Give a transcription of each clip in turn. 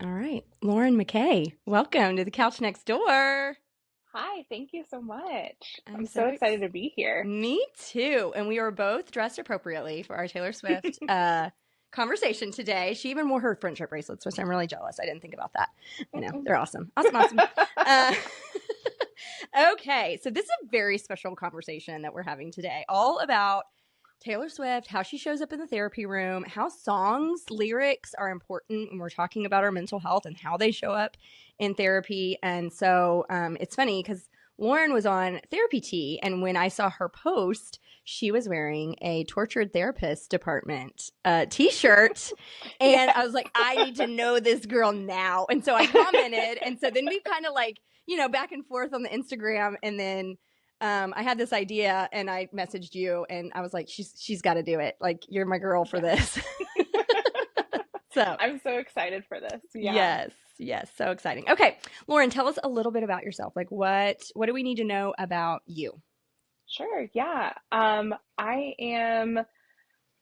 All right, Lauren McKay, welcome to the couch next door. Hi, thank you so much. I'm I'm so so excited to be here. Me too. And we are both dressed appropriately for our Taylor Swift conversation today. She even wore her friendship bracelets, which I'm really jealous. I didn't think about that. I know they're awesome. Awesome, awesome. Uh, okay, so this is a very special conversation that we're having today, all about Taylor Swift, how she shows up in the therapy room, how songs, lyrics are important when we're talking about our mental health and how they show up in therapy. And so it's funny because Lauren was on Therapy Tea, and when I saw her post, she was wearing a Tortured Therapist Department t-shirt. And Yeah. I was like, I need to know this girl now. And so I commented. And so then we kind of like, back and forth on the Instagram. And then I had this idea and I messaged you and I was like, she's got to do it. Like, you're my girl for Yeah. this. So, I'm so excited for this. Yeah. yes, yes, so exciting. Okay, Lauren, tell us a little bit about yourself. Like, what do we need to know about you? Sure. Yeah. I am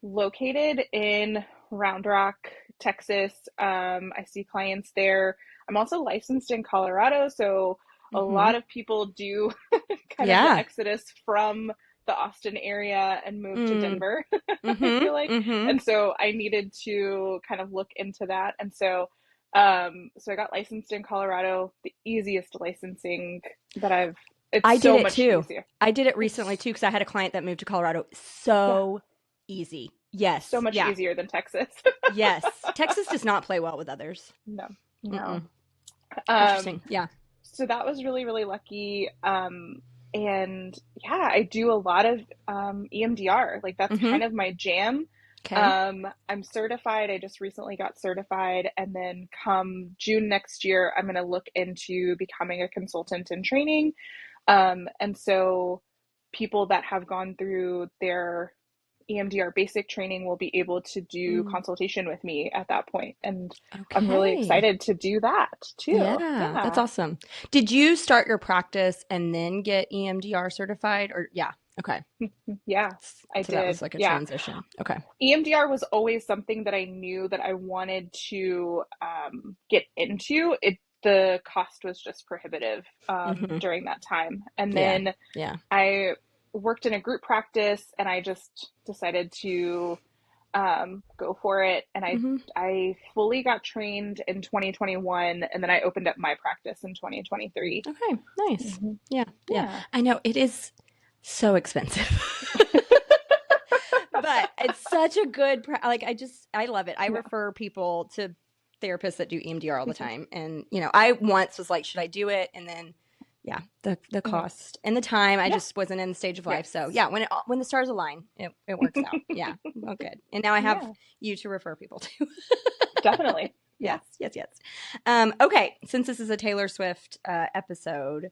located in Round Rock, Texas. I see clients there. I'm also licensed in Colorado, so a Mm-hmm. lot of people do kind of the Yeah. exodus from the Austin area and move to Mm. Denver, I Mm-hmm. feel like. Mm-hmm. And so I needed to kind of look into that. And so I got licensed in Colorado, the easiest licensing that it's I did so it much too. easier. I did it recently It's too because I had a client that moved to Colorado. Yeah, So easy. so Yes. much Yeah. easier than Texas. Yes. Texas does not play well with others. No, no. Mm-mm. Um, Interesting. Yeah. so that was really, really lucky. And yeah, I do a lot of EMDR. Like that's Mm-hmm. kind of my jam. Okay. I'm certified. I just recently got certified, and then come June next year, I'm going to look into becoming a consultant in training. And so people that have gone through their EMDR basic training will be able to do Mm. consultation with me at that point. And I'm really Okay. excited to do that too. Yeah, that's Yeah. awesome. Did you start your practice and then get EMDR certified or yeah, okay. Yeah, I So that did. was like a Yeah. transition. Okay. EMDR was always something that I knew that I wanted to get into. The cost was just prohibitive Mhm. during that time. And Yeah. then Yeah. I worked in a group practice and I just decided to go for it. And Mhm. I fully got trained in 2021, and then I opened up my practice in 2023. Okay. Nice. Hmm. Yeah. Yeah. Yeah. I know it is so expensive. But it's such a good like I love it. I Yeah. refer people to therapists that do EMDR all the time. And I once was like, should I do it? And then yeah, the Yeah. cost and the time, I Yeah. just wasn't in the stage of life. So Yes. yeah, when the stars align, it works out. Yeah. Well, good. And now I have Yeah. you to refer people to. Definitely. Yes, Yeah. yes, yes. Okay, since this is a Taylor Swift episode,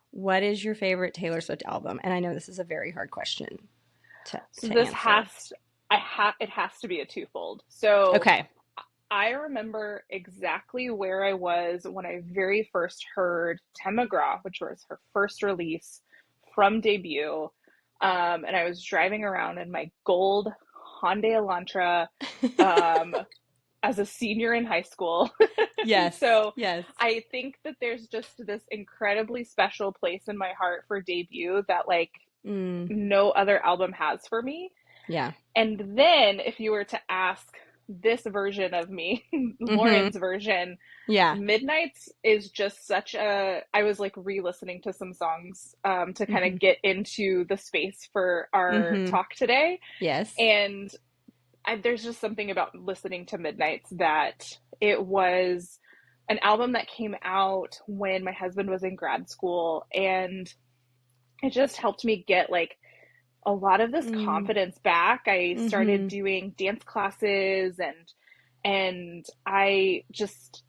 what is your favorite Taylor Swift album? And I know this is a very hard question So to this answer. has it has to be a twofold. So Okay. I remember exactly where I was when I very first heard Tim McGraw, which was her first release from debut. And I was driving around in my gold Hyundai Elantra um, as a senior in high school. And Yes, so yes. I think that there's just this incredibly special place in my heart for debut that like Mm, no other album has for me. yeah. And then if you were to ask this version of me, Mm-hmm. Lauren's version, Yeah. Midnights is just such a. I was like re listening to some songs to kind Mm-hmm. of get into the space for our Mm-hmm. talk today. Yes. And there's just something about listening to Midnights that it was an album that came out when my husband was in grad school. And it just helped me get like a lot of this Mm, confidence back. I started mm-hmm. doing dance classes and I just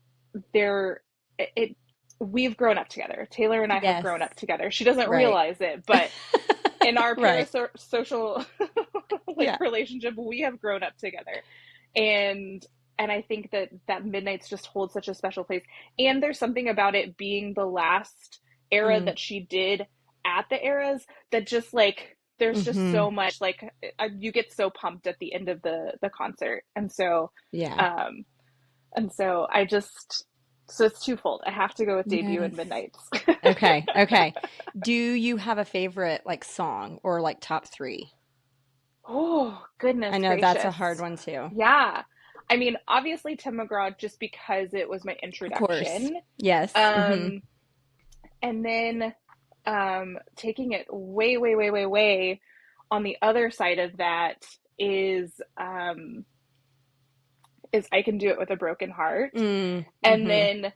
there it we've grown up together. Taylor and I have Yes. grown up together. She doesn't Right. realize it, but in our Right. parasocial like Yeah. relationship, we have grown up together. And and I think that Midnight's just holds such a special place. And there's something about it being the last era Mm, that she did at the eras that just like there's just mm-hmm. so much like you get so pumped at the end of the concert. And so Yeah. um And so so it's twofold. I have to go with Debut and Yes. Midnights. Okay. Okay. Do you have a favorite like song or like top three? Oh, I goodness know that's a gracious. hard one too. Yeah. I mean, obviously Tim McGraw just because it was my Of course. introduction. Yes. Mm-hmm. Um, and then taking it way, way, way, way, way on the other side of that is I Can Do It With a Broken Heart. And Mm-hmm. then,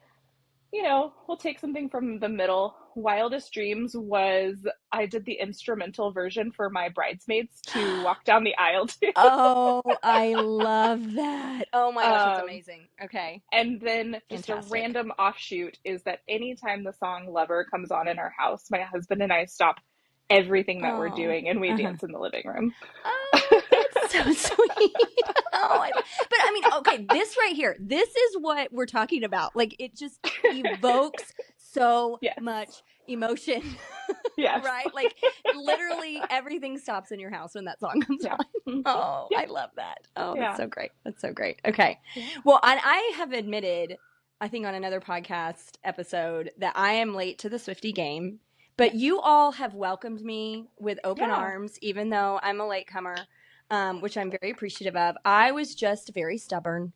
we'll take something from the middle. Wildest Dreams was I did the instrumental version for my bridesmaids to walk down the aisle to. Oh, I love that. Oh my gosh, that's Um, amazing. Okay. and then just a Fantastic. random offshoot is that anytime the song Lover comes on in our house, my husband and I stop everything that we're Oh. doing and we Uh-huh. dance in the living room. Oh, that's so sweet. But I mean, okay, this right here, this is what we're talking about. Like, it just evokes so Yes. much emotion, Yes. right? Like, literally everything stops in your house when that song comes Yeah. on. Oh, Yeah. I love that. Oh, Yeah. that's so great. That's so great. Okay. Yeah. Well, and I have admitted, I think on another podcast episode, that I am late to the Swiftie game. But you all have welcomed me with open Yeah. arms, even though I'm a latecomer, which I'm very appreciative of. I was just very stubborn.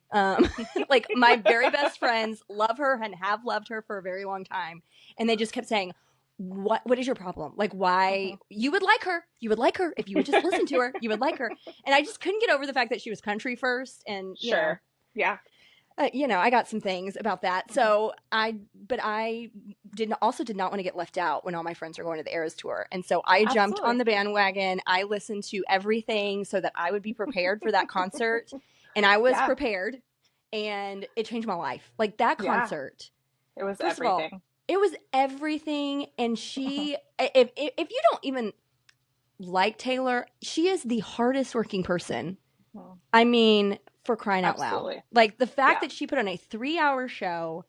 Like my very best friends love her and have loved her for a very long time. And they just kept saying, what is your problem? Like, why you would like her? You would like her if you would just listen to her. You would like her. And I just couldn't get over the fact that she was country first. And, Sure. Yeah. I got some things about that. So I did not want to get left out when all my friends were going to the Eras tour. And so I jumped on the bandwagon. I listened to everything so that I would be prepared for that concert. And I was prepared, and it changed my life. Like that concert. It was first everything. Of all, it was everything. And she, if you don't even like Taylor, she is the hardest working person. I mean, for crying out loud. Like the fact that she put on a 3-hour show,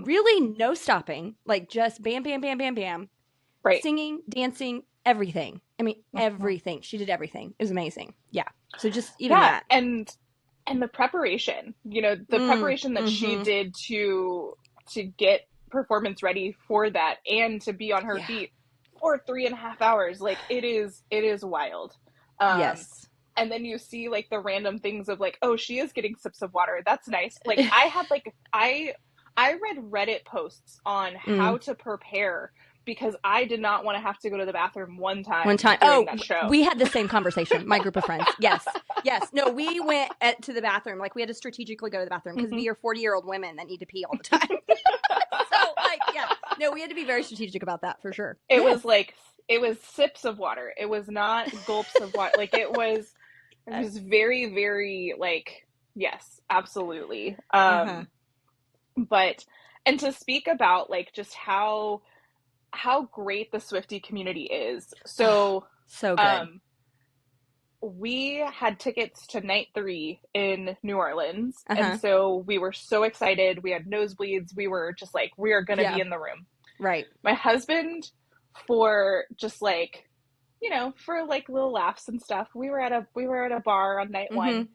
really no stopping, like just bam, bam, bam, bam, bam. Right. Singing, dancing, everything. I mean, everything. She did everything. It was amazing. Yeah. So just even that. And the preparation, the preparation that she did to get performance ready for that and to be on her feet for 3.5 hours. Like it is wild. Yes. And then you see like the random things of like, oh, she is getting sips of water. That's nice. Like I had like, I read Reddit posts on how to prepare because I did not want to have to go to the bathroom one time. During that show. We had the same conversation. My group of friends. Yes. Yes. No, we went to the bathroom. Like we had to strategically go to the bathroom because we are 40-year-old women that need to pee all the time. So like, yeah, no, we had to be very strategic about that for sure. It was sips of water. It was not gulps of water. Like it was very, very like, yes, absolutely. But, and to speak about like just how great the Swiftie community is. So, so good. We had tickets to night 3 in New Orleans. And so we were so excited. We had nosebleeds. We were just like, we are going to be in the room. Right. My husband, for just like, for like little laughs and stuff, we were at a bar on night 1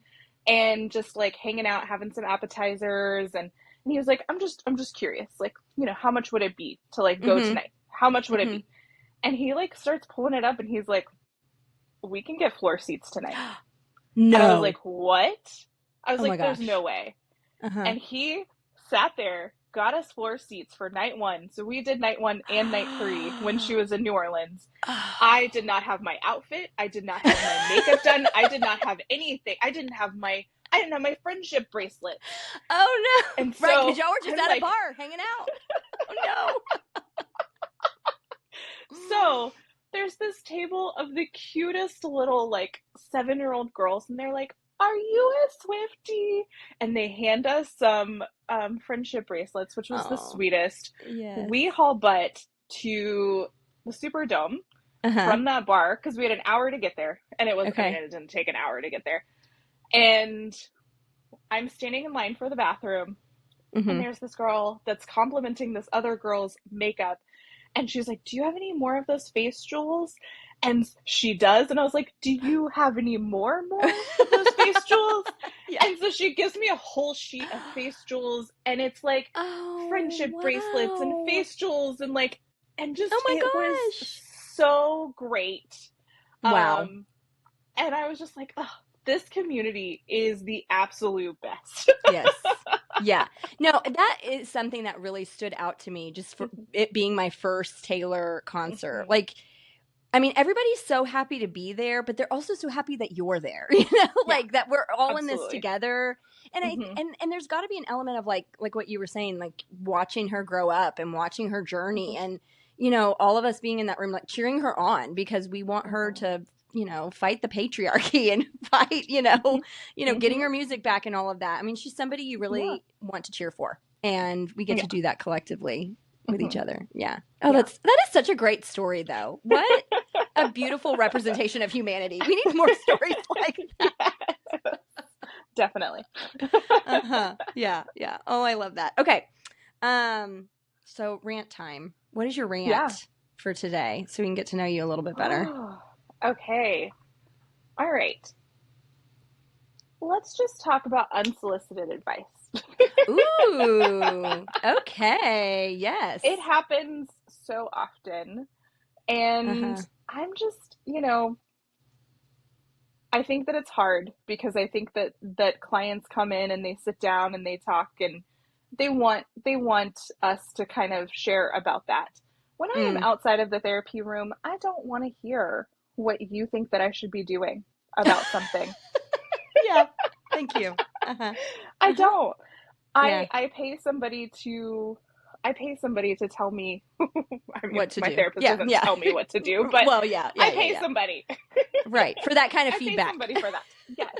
and just like hanging out, having some appetizers. And he was like, I'm just curious, like, how much would it be to like go tonight? How much would it be? And he like starts pulling it up and he's like, we can get floor seats tonight. No. And I was like, what? I was oh like, there's no way. And he sat there, got us floor seats for night 1. So we did night 1 and night 3 when she was in New Orleans. I did not have my outfit. I did not have my makeup done. I did not have anything. I didn't have my friendship bracelet. Oh no. And so, right, because y'all were just at a bar hanging out. Oh no. So there's this table of the cutest little like 7-year-old girls, and they're like, are you a Swiftie? And they hand us some friendship bracelets, which was the sweetest. Yes. We haul butt to the Superdome from that bar because we had an hour to get there, and it was it didn't take an hour to get there. And I'm standing in line for the bathroom, and there's this girl that's complimenting this other girl's makeup. And she's like, do you have any more of those face jewels? And she does. And I was like, do you have any more of those face jewels? Yeah. And so she gives me a whole sheet of face jewels, and it's like Oh, friendship bracelets and wow. face jewels, and like, and Oh just, my it was gosh. so great. Wow. And I was just like, oh, this community is the absolute best. Yes. Yeah. No, that is something that really stood out to me just for it being my first Taylor concert. Like, I mean, everybody's so happy to be there, but they're also so happy that you're there, Yeah, like that we're all in this absolutely. together. And and there's got to be an element of like what you were saying, like watching her grow up and watching her journey, and all of us being in that room, like cheering her on because we want her to, fight the patriarchy and fight, getting her music back and all of that. I mean, she's somebody you really want to cheer for, and we get to do that collectively with each other. Yeah. Oh, that is such a great story, though. What a beautiful representation of humanity. We need more stories like that. Yes. Definitely. Yeah. Oh, I love that. Okay. So rant time. What is your rant for today, so we can get to know you a little bit better? Okay. All right. Let's just talk about unsolicited advice. Ooh. Okay. Yes. It happens so often. And I'm just, I think that it's hard because I think that clients come in and they sit down and they talk, and they want us to kind of share about that. When I am outside of the therapy room, I don't want to hear what you think that I should be doing about something. Yeah. Thank you. I don't. I pay somebody to tell me I mean, what to my do. therapist doesn't tell me what to do, but well, I pay somebody. Right. For that kind of I feedback. pay somebody for that. Yes.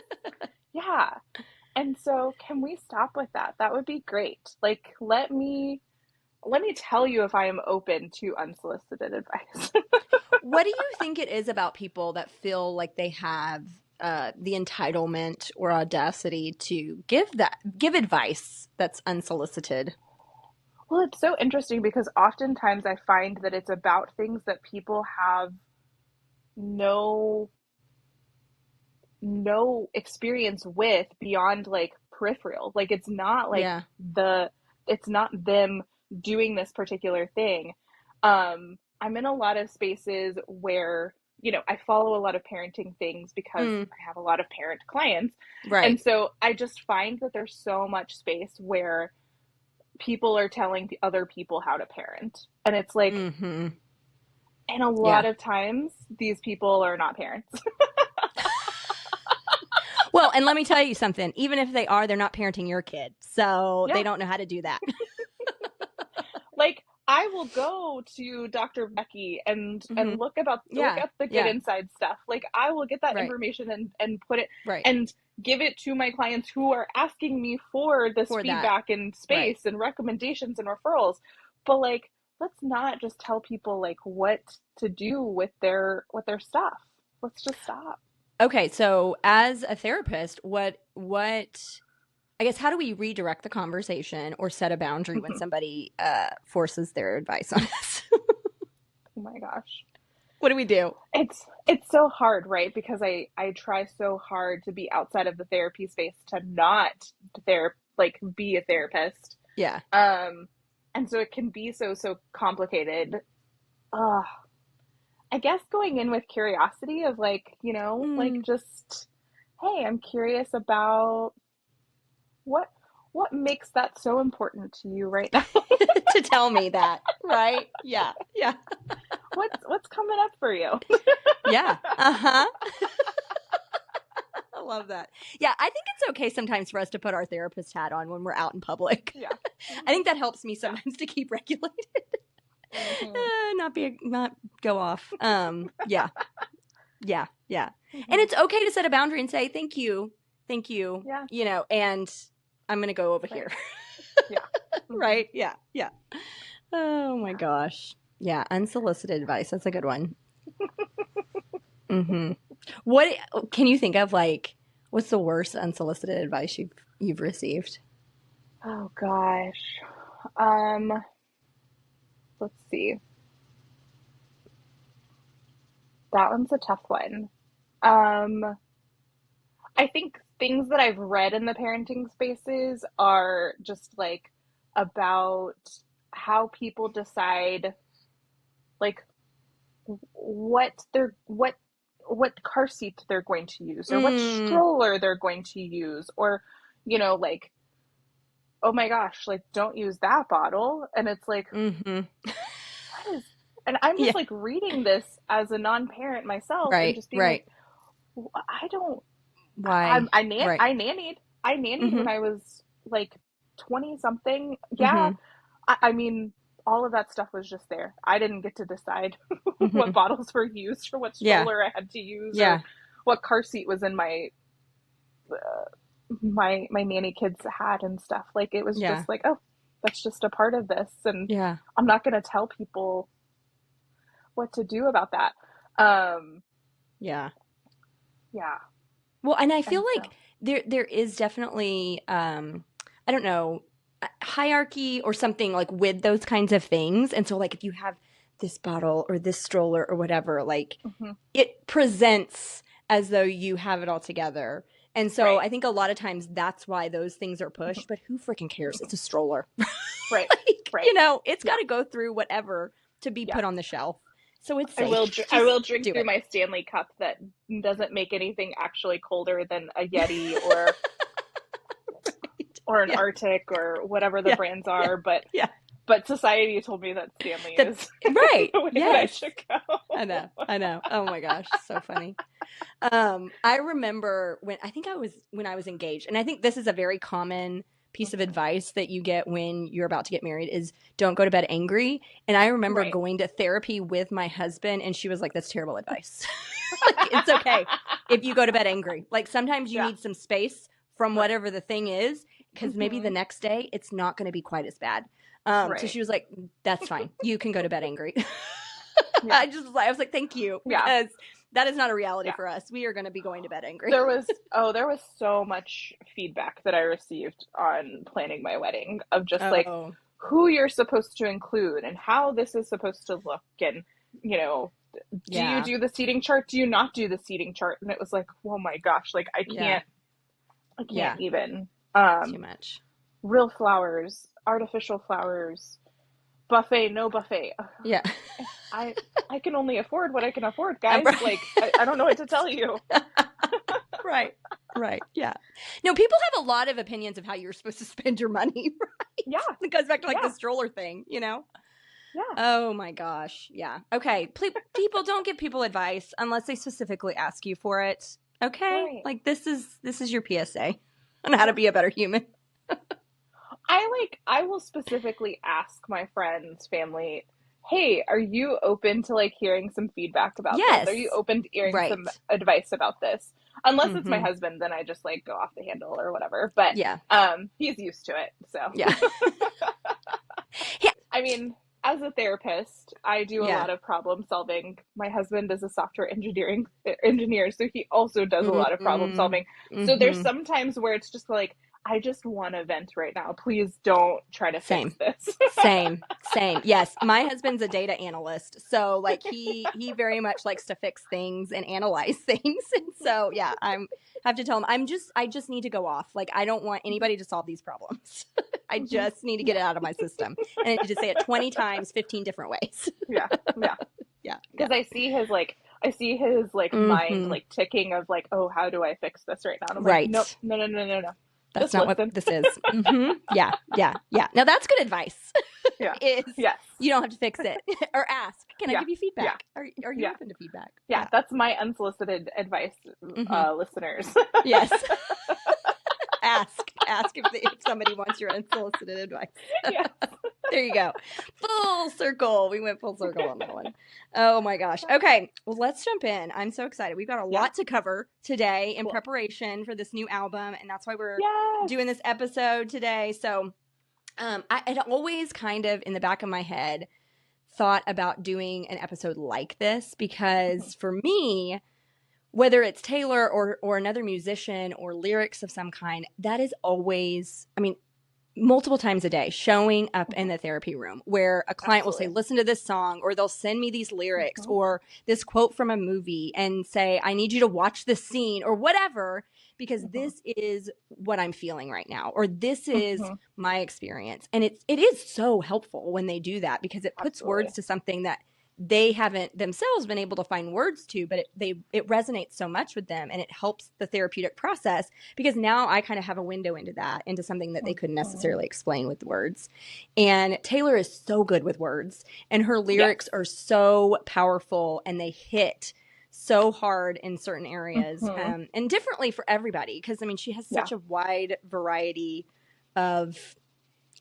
Yeah. And so can we stop with that? That would be great. Like, let me tell you if I am open to unsolicited advice. What do you think it is about people that feel like they have the entitlement or audacity to give advice that's unsolicited? Well, it's so interesting because oftentimes I find that it's about things that people have no experience with beyond like peripheral. Like, it's not like it's not them doing this particular thing. I'm in a lot of spaces where, I follow a lot of parenting things because I have a lot of parent clients. Right. And so I just find that there's so much space where people are telling other people how to parent. And it's like, and a lot of times these people are not parents. Well, and let me tell you something. Even if they are, they're not parenting your kid. So they don't know how to do that. Like, I will go to Dr. Becky and look up the good inside stuff. Like, I will get that information and put it and give it to my clients who are asking me for this feedback and space and recommendations and referrals. But like, let's not just tell people like what to do with their stuff. Let's just stop. Okay, so as a therapist, what I guess, how do we redirect the conversation or set a boundary when somebody forces their advice on us? Oh my gosh. What do we do? It's so hard, right? Because I try so hard to be outside of the therapy space to not be a therapist. Yeah. And so it can be so complicated. I guess going in with curiosity of like, like just, hey, I'm curious about what makes that so important to you right now? To tell me that, right? Yeah. What's coming up for you? Yeah. I love that. Yeah, I think it's okay sometimes for us to put our therapist hat on when we're out in public. Yeah. I think that helps me sometimes to keep regulated. Not go off. Yeah. And it's okay to set a boundary and say thank you. Yeah. And I'm gonna go over here. Yeah. Right. Yeah. Oh my gosh. Yeah, unsolicited advice. That's a good one. What can you think of? Like, what's the worst unsolicited advice you've received? Oh gosh. Let's see. That one's a tough one. Um, I think things that I've read in the parenting spaces are just like about how people decide like what car seat they're going to use or what Mm, stroller they're going to use or like oh my gosh, like don't use that bottle. And it's like mm-hmm. what is and I'm Yeah. just like reading this as a non-parent myself and Right. just being like Right. I don't Why? Right. I nannied Mm-hmm. when I was like 20 something. Yeah. Mm-hmm. I mean, all of that stuff was just there. I didn't get to decide what Mm-hmm. bottles were used or what Yeah. stroller I had to use or Yeah. what car seat was in my nanny kids had and stuff. Like it was Yeah. just like, oh, that's just a part of this and Yeah. I'm not going to tell people what to do about that. Um Yeah. yeah. Well, and I feel And like so, there is definitely I don't know, a hierarchy or something like with those kinds of things. And so like if you have this bottle or this stroller or whatever, like mhm, it presents as though you have it all together. And so right. I think a lot of times that's why those things are Mhm, pushed, but who freaking cares? mhm, It's a stroller. right. Like, Right. it's got Yeah. to go through whatever to be Yeah. put on the shelf. So it's safe. I Just will drink do through it. my Stanley cup that doesn't make anything actually colder than a Yeti or an Yeah. Arctic or whatever the Yeah. brands Yeah. are, Yeah. but society told me that Stanley That is right. the way that I Yes. should go. I know. I know. Oh my gosh, so funny. I remember when I was engaged, and I think this is a very common piece of Mhm. advice that you get when you're about to get married is don't go to bed angry. And I remember Right. going to therapy with my husband, and she was like, "That's terrible advice. Like it's okay if you go to bed angry. Like sometimes you Yeah. need some space from Right. whatever the thing is, because maybe the Hmm. next day it's not going to be quite as bad." So Right. she was like, "That's fine. You can go to bed angry." Yeah. I was like, thank you, Yeah. because that is not a reality Yeah. for us. We are going to be going to bed angry. There was so much feedback that I received on planning my wedding of just like Oh, who you're supposed to include and how this is supposed to look and you know do you yeah, do the seating chart, do you not do the seating chart? And it was like, oh my gosh, like yeah, I can't yeah. even Too much. real flowers, artificial flowers, buffet, no buffet. Yeah. I I can only afford what I can afford, I'm guys. right. Like I don't know what to tell you. Right. Right. Yeah. No, people have a lot of opinions of how you're supposed to spend your money, right? Yeah. It goes back to like the Yeah. stroller thing. Yeah. Oh my gosh. Yeah. Okay. People don't give people advice unless they specifically ask you for it. Okay? Right. Like this is your PSA on how to Yeah. be a better human. I will specifically ask my friends, family, hey, are you open to like hearing some feedback about this? Are you Yes. open to hearing some Right. advice about this? Unless it's my Mhm. husband, then I just like go off the handle or whatever. But Yeah. he's used to it. So Yeah. Yeah. I mean, as a therapist, I do a Yeah. lot of problem solving. My husband is a software engineering engineer, so he also does a lot of problem Mm-hmm. solving. So there's Mm-hmm. some times where it's just like, I just want to vent right now. Please don't try to fix Same. this. Same. Same. Yes, my husband's a data analyst, so like he very much likes to fix things and analyze things. And so yeah, have to tell him I just need to go off. Like I don't want anybody to solve these problems. I Mhm. just need to get Yeah, it out of my system, and I need to say it 20 times, 15 different ways. yeah, yeah. Yeah. Yeah. Because I see his like mind Mm-hmm. like ticking of like, oh, how do I fix this right now? And I'm like, nope, Right. no, no, no, no, no. That's Just not what listen. this is. Mm-hmm. Yeah. Yeah. Yeah. Now that's good advice. Yeah. Is Yes. you don't have to fix it or ask. Can I Yeah. give you Yeah. feedback? Are you Yeah. open to feedback? Yeah. Yeah. That's my unsolicited advice, Mm-hmm. listeners. Yes. Ask if somebody wants your unsolicited advice. Yeah. There you go. Full circle. We went full circle on that one. Oh my gosh. Okay. Well, let's jump in. I'm so excited. We've got a Yeah. lot to cover today in Cool. preparation for this new album, and that's why we're Yes. doing this episode today. So, I had always kind of in the back of my head thought about doing an episode like this because for me, whether it's Taylor or another musician or lyrics of some kind, that is always, I mean, multiple times a day showing up in the therapy room where a client will say, Absolutely. listen to this song, or they'll send me these lyrics Mm-hmm. or this quote from a movie and say, I need you to watch this scene or whatever, because Mm-hmm. this is what I'm feeling right now, or this is Mm-hmm. my experience. And it is so helpful when they do that, because it puts words Absolutely. to something that they haven't themselves been able to find words to, but it resonates so much with them, and it helps the therapeutic process, because now I kind of have a window into that, into something that they couldn't Mm-hmm. necessarily explain with words. And Taylor is so good with words, and her Yes. lyrics are so powerful, and they hit so hard in certain areas, Mm-hmm. and differently for everybody, because I mean, she has Yeah. such a wide variety of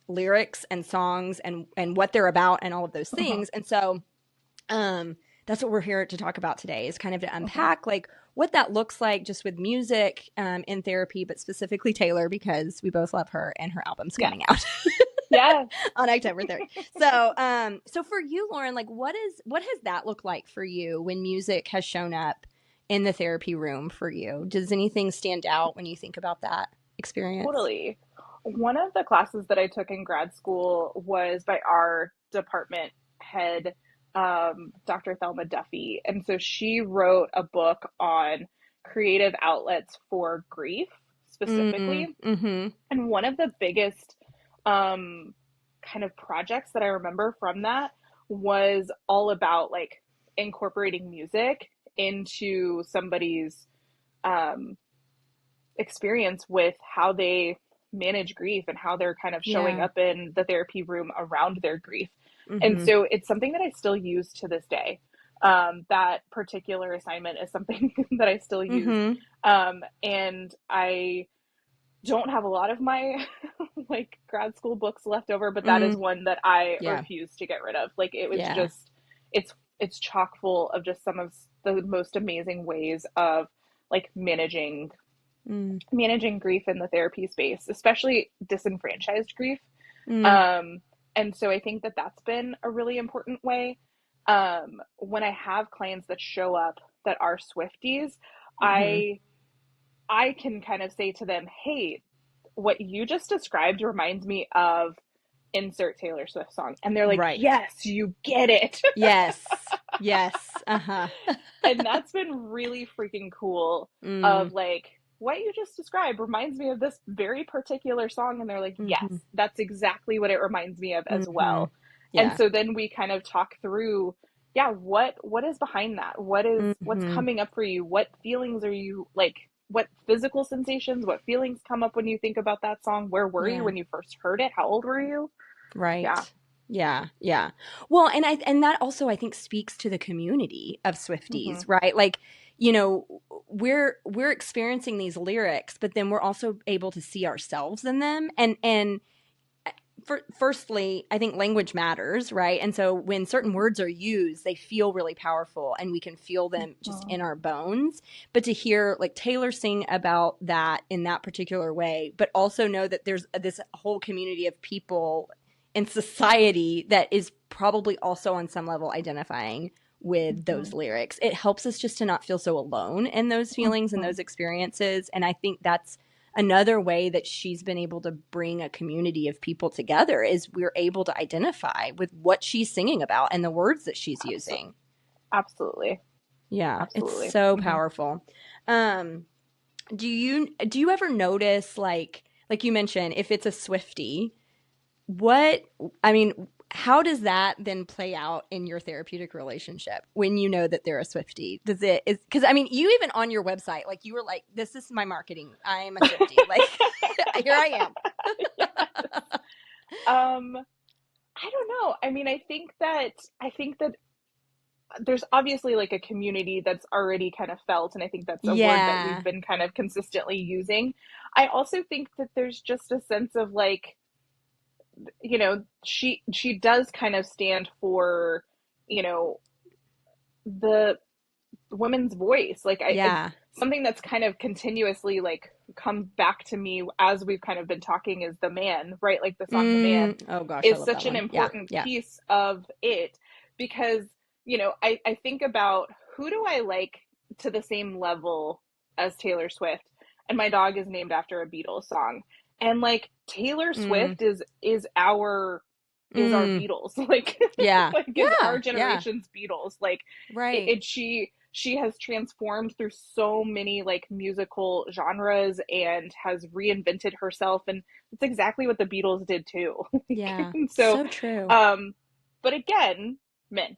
lyrics and songs and what they're about and all of those Mm-hmm. things. And so that's what we're here to talk about today, is kind of to Mm-hmm. unpack like what that looks like just with music in therapy, but specifically Taylor, because we both love her and her album's Yes. coming out Yes. on October 3rd. So for you, Lauren, like what has that looked like for you when music has shown up in the therapy room for you? Does anything stand out when you think about that experience? Totally. One of the classes that I took in grad school was by our department head, Dr. Thelma Duffy. And so she wrote a book on creative outlets for grief specifically. Mm-hmm. And one of the biggest um, kind of projects that I remember from that was all about like incorporating music into somebody's um, experience with how they manage grief and how they're kind of showing Yeah. up in the therapy room around their grief. And Mm-hmm. so it's something that I still use to this day. That particular assignment is something that I still use. Mm-hmm. And I don't have a lot of my like grad school books left over, but that is Mm-hmm. one that I Yeah. refuse to get rid of. Like it was Yeah. just it's chock full of just some of the most amazing ways of like Mm. managing grief in the therapy space, especially disenfranchised grief. Mm. Um, and so I think that that's been a really important way. When I have clients that show up that are Swifties, Mm-hmm. I can kind of say to them, "Hey, what you just described reminds me of insert Taylor Swift song," and they're like, Right. "Yes, you get it." Yes. Yes. Uh-huh. And that's been really freaking cool Mm. of like what you just described reminds me of this very particular song, and they're like, yes, Mm-hmm. that's exactly what it reminds me of as Mm-hmm. well. And Yeah. so then we kind of talk through, yeah, what is behind that, what's Mm-hmm. coming up for you, what feelings are you like, what physical sensations, what feelings come up when you think about that song, where were you Yeah. when you first heard it, how old were you? Yeah. Right. Yeah. Yeah. Well, and that also I think speaks to the community of Mm-hmm. Swifties, right? Like, you know, we're experiencing these lyrics, but then we're also able to see ourselves in them. And firstly, I think language matters, right? And so when certain Mm-hmm. words are used, they feel really powerful and we can feel them just Mm-hmm. in our bones. But to hear like Taylor sing about that in that particular way, but also know that there's this whole community of people in society that is probably also on some level identifying with those lyrics, it helps us just to not feel so alone in those feelings and Mm-hmm. those experiences. And I think that's another way that she's been able to bring a community of people together, is we're able to identify with what she's singing about and the words that she's using. Absolutely. Yeah, it's Absolutely. so Mm-hmm. powerful. Um, do you ever notice, like you mentioned, if it's a Swiftie, what I mean, how does that then play out in your therapeutic relationship when you know that they're a Swiftie? Does it is because I mean, you even on your website, like you were like, "This is my marketing. I am a Swiftie." Like, here I am. Um, I don't know. I mean, I think that there's obviously like a community that's already kind of felt, and I think that's a word that we've Yeah. been kind of consistently using. I also think that there's just a sense of like, she does kind of stand for, you know, the woman's voice. Like Yeah. something that's kind of continuously like come back to me as we've kind of been talking is the man, right? Like the song The Man Oh gosh, I is love that such an one. Yeah. important Yeah. piece of it because, I think about who do I like to the same level as Taylor Swift, and my dog is named after a Beatles song. And like Taylor Mm. Swift is our Mm. Beatles, like Yeah. like is our Yeah. Yeah. generation's Beatles. Like Right. she has transformed through so many like musical genres and has reinvented herself, and it's exactly what the Beatles did too. Yeah. And so So true. but again, men.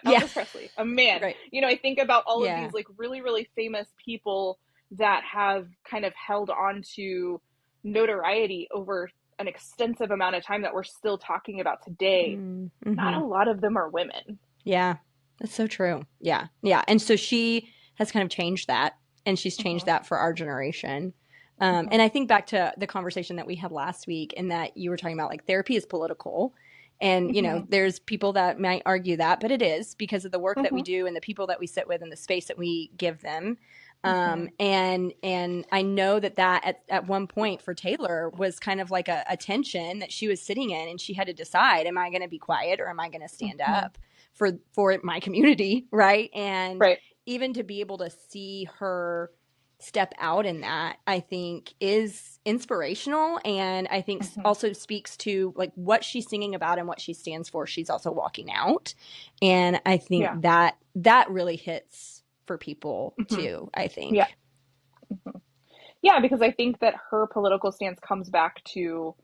Yeah. Elvis Presley, a man. Right. You know, I think about all of Yeah. these like really, really famous people that have kind of held on to notoriety over an extensive amount of time that we're still talking about today. Not Mm-hmm. a lot of them are women. Yeah. That's so true. Yeah. Yeah. And so she has kind of changed that, and she's changed Mm-hmm. that for our generation. Mm-hmm. And I think back to the conversation that we had last week, and that you were talking about like therapy is political. And, Mm-hmm. there's people that might argue that, but it is because of the work that we Mm-hmm. do and the people that we sit with and the space that we give them. Mm-hmm. And I know that at one point for Taylor was kind of like a tension that she was sitting in, and she had to decide, am I going to be quiet or am I going to stand Mm-hmm. up for my community, right? And Right. even to be able to see her step out in that, I think is inspirational, and I think Mm-hmm. also speaks to like what she's singing about and what she stands for. She's also walking out, and I Yeah. think that really hits for people Mm-hmm. too, I Yeah. think. Mm-hmm. Yeah, because I think that her political stance comes back to,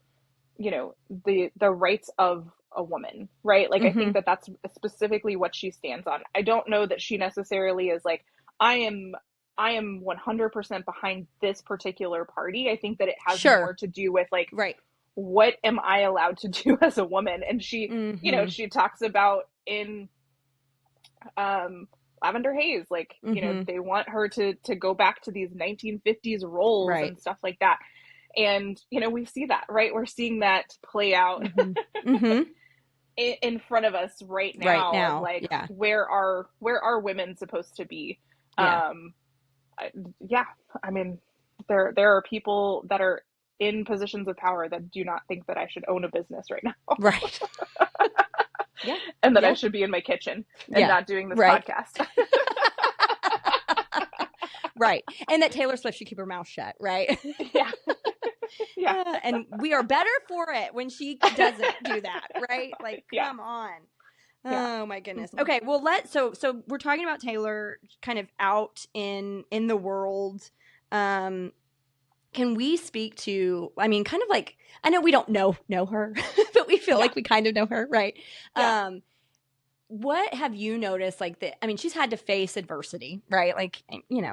you know, the rights of a woman, right? Like I think Mm-hmm. that that's specifically what she stands on. I don't know that she necessarily is like I am I am 100% behind this particular party. I think that it has more Sure. to do with like Right. what am I allowed to do as a woman? And she, you know, Mm-hmm. she talks about in um Lavender Haze, like, you know, Mm-hmm. they want her to go back to these 1950s roles Right. and stuff like that. And, you know, we see that, right? We're seeing that play out Mm-hmm. Mm-hmm. in front of us right Right now of now. like Yeah. where are women supposed to be? Yeah. Um yeah, I mean there are people that are in positions of power that do not think that I should own a business right now. Right. Yeah. And that I Yeah. should be in my kitchen and Yeah. not doing this Right. podcast. Right. And that Taylor Swift should keep her mouth shut, right? Yeah. Yeah. And we are better for it when she doesn't do that, right? Like, Yeah. come on. Yeah. Oh my goodness. Mm-hmm. Okay, well so we're talking about Taylor kind of out in the world. Can we speak to, I mean, kind of like, I know we don't know her, but we feel Yeah. like we kind of know her, right? Yeah. What have you noticed? Like I mean, she's had to face adversity, right? Like,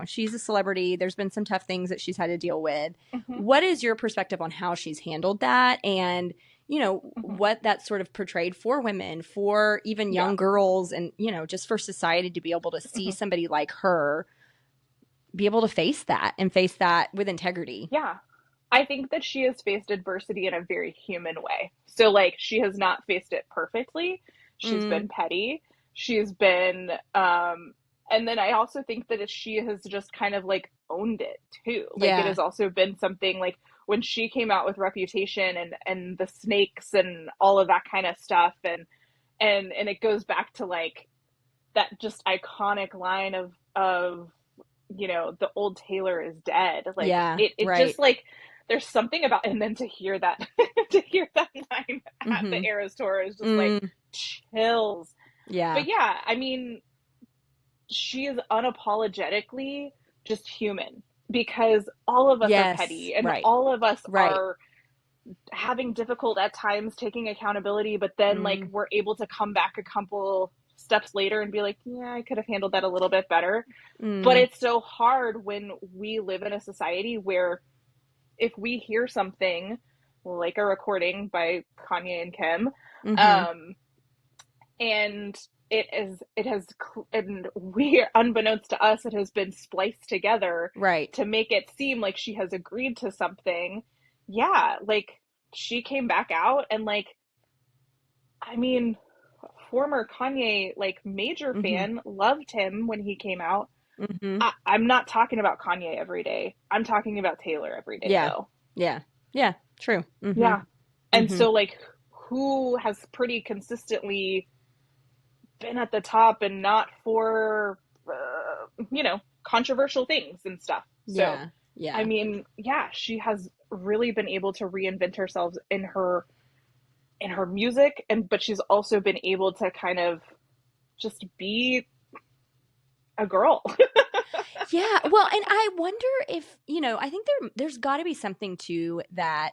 she's a celebrity. There's been some tough things that she's had to deal with. Mm-hmm. What is your perspective on how she's handled that? And, Mm-hmm. what that sort of portrayed for women, for even young girls, and, just for society to be able to see Mm-hmm. somebody like her be able to face that and face that with integrity. Yeah. I think that she has faced adversity in a very human way. So, like, she has not faced it perfectly. She's been petty. She's been, and then I also think that she has just kind of like owned it too. Like, it has also been something like when she came out with Reputation and the snakes and all of that kind of stuff. And it goes back to like that just iconic line of, you know, the old Taylor is dead. Like it right. just like there's something about, and then to hear that line at the Eras tour is just like chills. Yeah. But yeah, I mean, she is unapologetically just human because all of us are petty and all of us are having difficult at times taking accountability, but then like we're able to come back a couple steps later and be like, yeah, I could have handled that a little bit better. But it's so hard when we live in a society where if we hear something like a recording by Kanye and Kim, and and we, unbeknownst to us, it has been spliced together to make it seem like she has agreed to something. Yeah, like she came back out and like, I mean, former Kanye, like major fan, loved him when he came out. I'm not talking about Kanye every day. I'm talking about Taylor every day, though. Yeah, true. Yeah. And so, like, who has pretty consistently been at the top and not for, you know, controversial things and stuff. So, I mean, yeah, she has really been able to reinvent herself in her music, but she's also been able to kind of just be a girl. Yeah. Well, and I wonder if, I think there's got to be something to that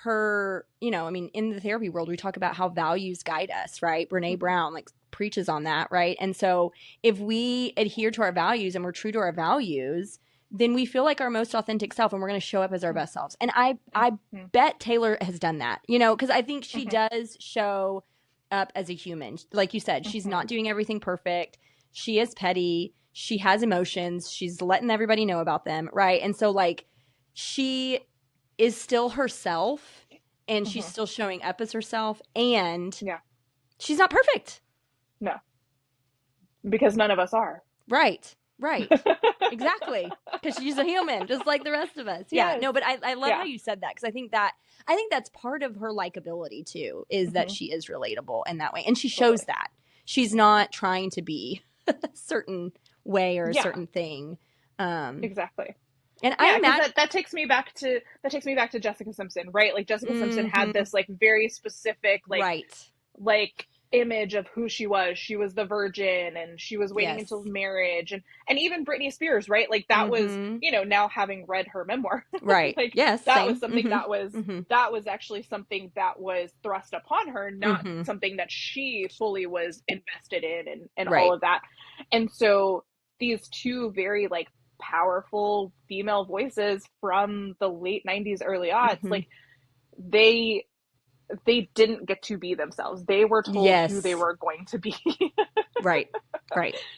her, I mean, in the therapy world, we talk about how values guide us, right? Brene Brown like preaches on that, right? And so if we adhere to our values and we're true to our values, then we feel like our most authentic self and we're going to show up as our best selves. And I bet Taylor has done that, because I think she does show up as a human. Like you said, she's not doing everything perfect. She is petty. She has emotions. She's letting everybody know about them, right? And so like she is still herself and she's still showing up as herself, and she's not perfect. No. Because none of us are. Right. Exactly. Because she's a human, just like the rest of us. Yeah. No, but I love how you said that, because I think that's part of her likability too, is that she is relatable in that way. And she shows that. She's not trying to be a certain way or a certain thing. Exactly. And I imagine that takes me back to Jessica Simpson, right? Like Jessica Simpson had this like very specific like image of who she was. She was the virgin and she was waiting until marriage, and even Britney Spears, right? Like that was, now having read her memoir, right? like that was something that was actually something that was thrust upon her, not something that she fully was invested in, and all of that. And so these two very like powerful female voices from the late 90s, early aughts, like they didn't get to be themselves. They were told who they were going to be. Right.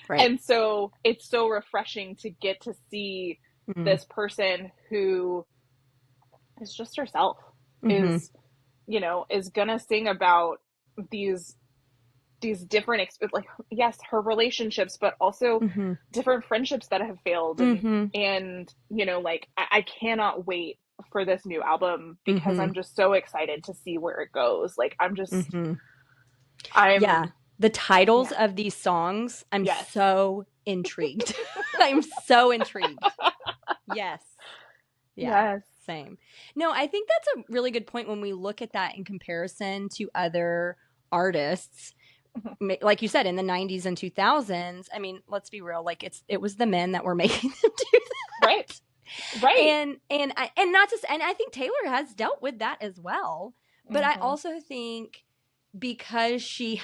And so it's so refreshing to get to see this person who is just herself, is gonna sing about these different like, yes, her relationships, but also different friendships that have failed, and like I cannot wait for this new album, because I'm just so excited to see where it goes. Like I'm just the titles of these songs, I'm so intrigued. I'm so intrigued. Yes. Same. No, I think that's a really good point when we look at that in comparison to other artists. Like you said, in the 90s and 2000s, I mean, let's be real, like it was the men that were making them do that. Right. And I think Taylor has dealt with that as well. But I also think because she's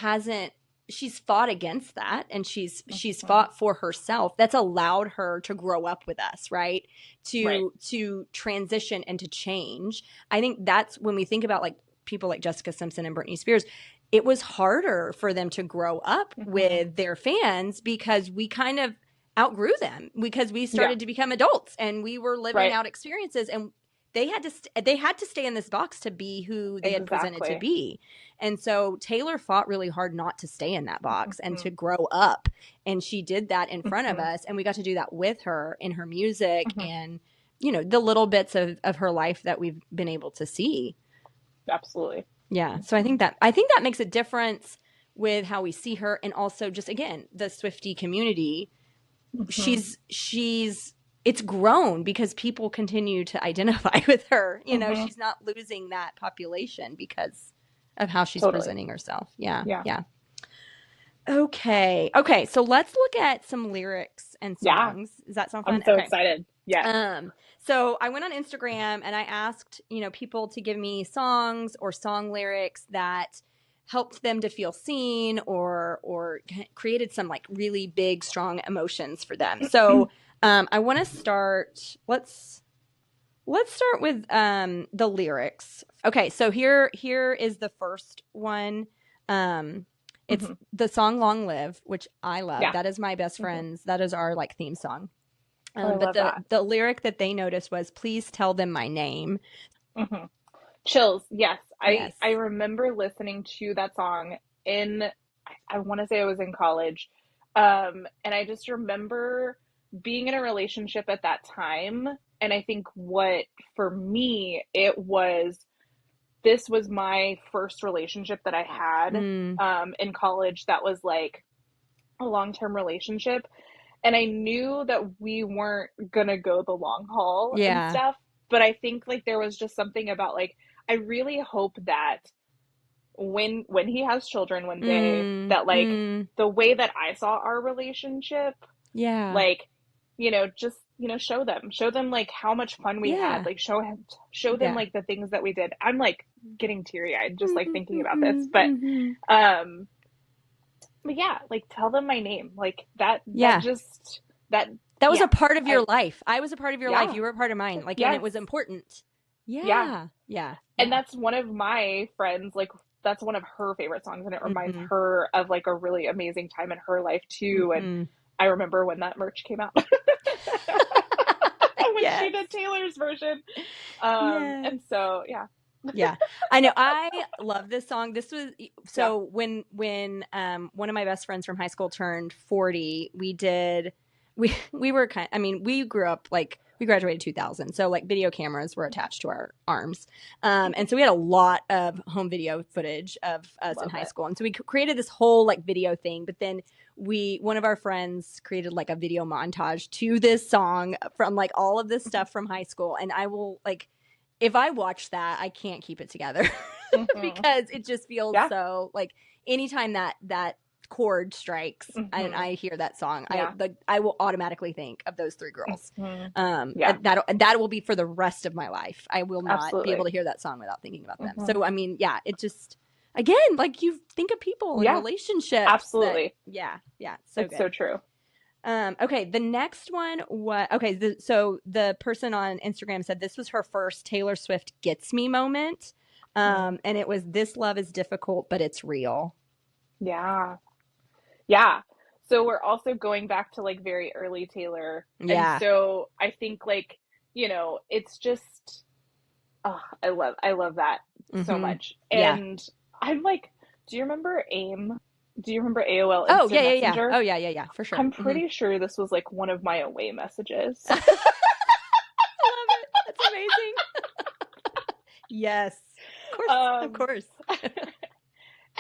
fought against that, and she's fought for herself, that's allowed her to grow up with us, right? To transition and to change. I think that's when we think about like people like Jessica Simpson and Britney Spears, it was harder for them to grow up with their fans, because we kind of outgrew them, because we started to become adults and we were living out experiences, and they had to stay in this box to be who they had presented to be. And so Taylor fought really hard not to stay in that box and to grow up, and she did that in front of us, and we got to do that with her in her music and the little bits of her life that we've been able to see. Absolutely. Yeah. So I think that makes a difference with how we see her, and also just, again, the Swiftie community. It's grown because people continue to identify with her. She's not losing that population because of how she's presenting herself. Yeah. Okay. So let's look at some lyrics and songs. Does that sound fun? I'm so excited. Yeah. So I went on Instagram and I asked, people to give me songs or song lyrics that helped them to feel seen or created some like really big, strong emotions for them. So I want to start. Let's start with the lyrics. Okay, so here is the first one. It's the song "Long Live," which I love. Yeah. That is my best friend's. That is our like theme song. But the lyric that they noticed was, "Please tell them my name." Chills. Yes. I remember listening to that song I want to say I was in college. And I just remember being in a relationship at that time. And I think for me, this was my first relationship that I had in college that was like a long-term relationship. And I knew that we weren't going to go the long haul and stuff. but I think like there was just something about like, I really hope that when he has children one day, that like the way that I saw our relationship, Yeah. like, just, show them like how much fun we had, like show them like the things that we did. I'm like getting teary-eyed just like thinking about this, but yeah, like tell them my name, like that just that was a part of your life. I was a part of your life. You were a part of mine. Like, and it was important. Yeah. And that's one of my friends, like that's one of her favorite songs, and it reminds her of like a really amazing time in her life too. And I remember when that merch came out. When she did Taylor's version. And so yeah, I know. I love this song. This was when one of my best friends from high school turned 40, we were we grew up like, we graduated 2000, so like video cameras were attached to our arms, and so we had a lot of home video footage of us in high school, and so we created this whole like video thing. But then one of our friends created like a video montage to this song from like all of this stuff from high school, and I will like, if I watch that, I can't keep it together because it just feels so like, anytime that chord strikes and I hear that song, I will automatically think of those three girls. That will be for the rest of my life. I will not be able to hear that song without thinking about them. So I mean, it just, again, like, you think of people and relationships. Absolutely. So it's good. So true. Okay, the next one was so the person on Instagram said this was her first Taylor Swift gets me moment, and it was, "This love is difficult, but it's real." Yeah. So we're also going back to like very early Taylor. Yeah. And so I think like, it's just, I love that so much. And I'm like, do you remember AIM? Do you remember AOL Instant Messenger? Oh yeah, for sure. I'm pretty sure this was like one of my away messages. I love it. That's amazing. Yes. Of course.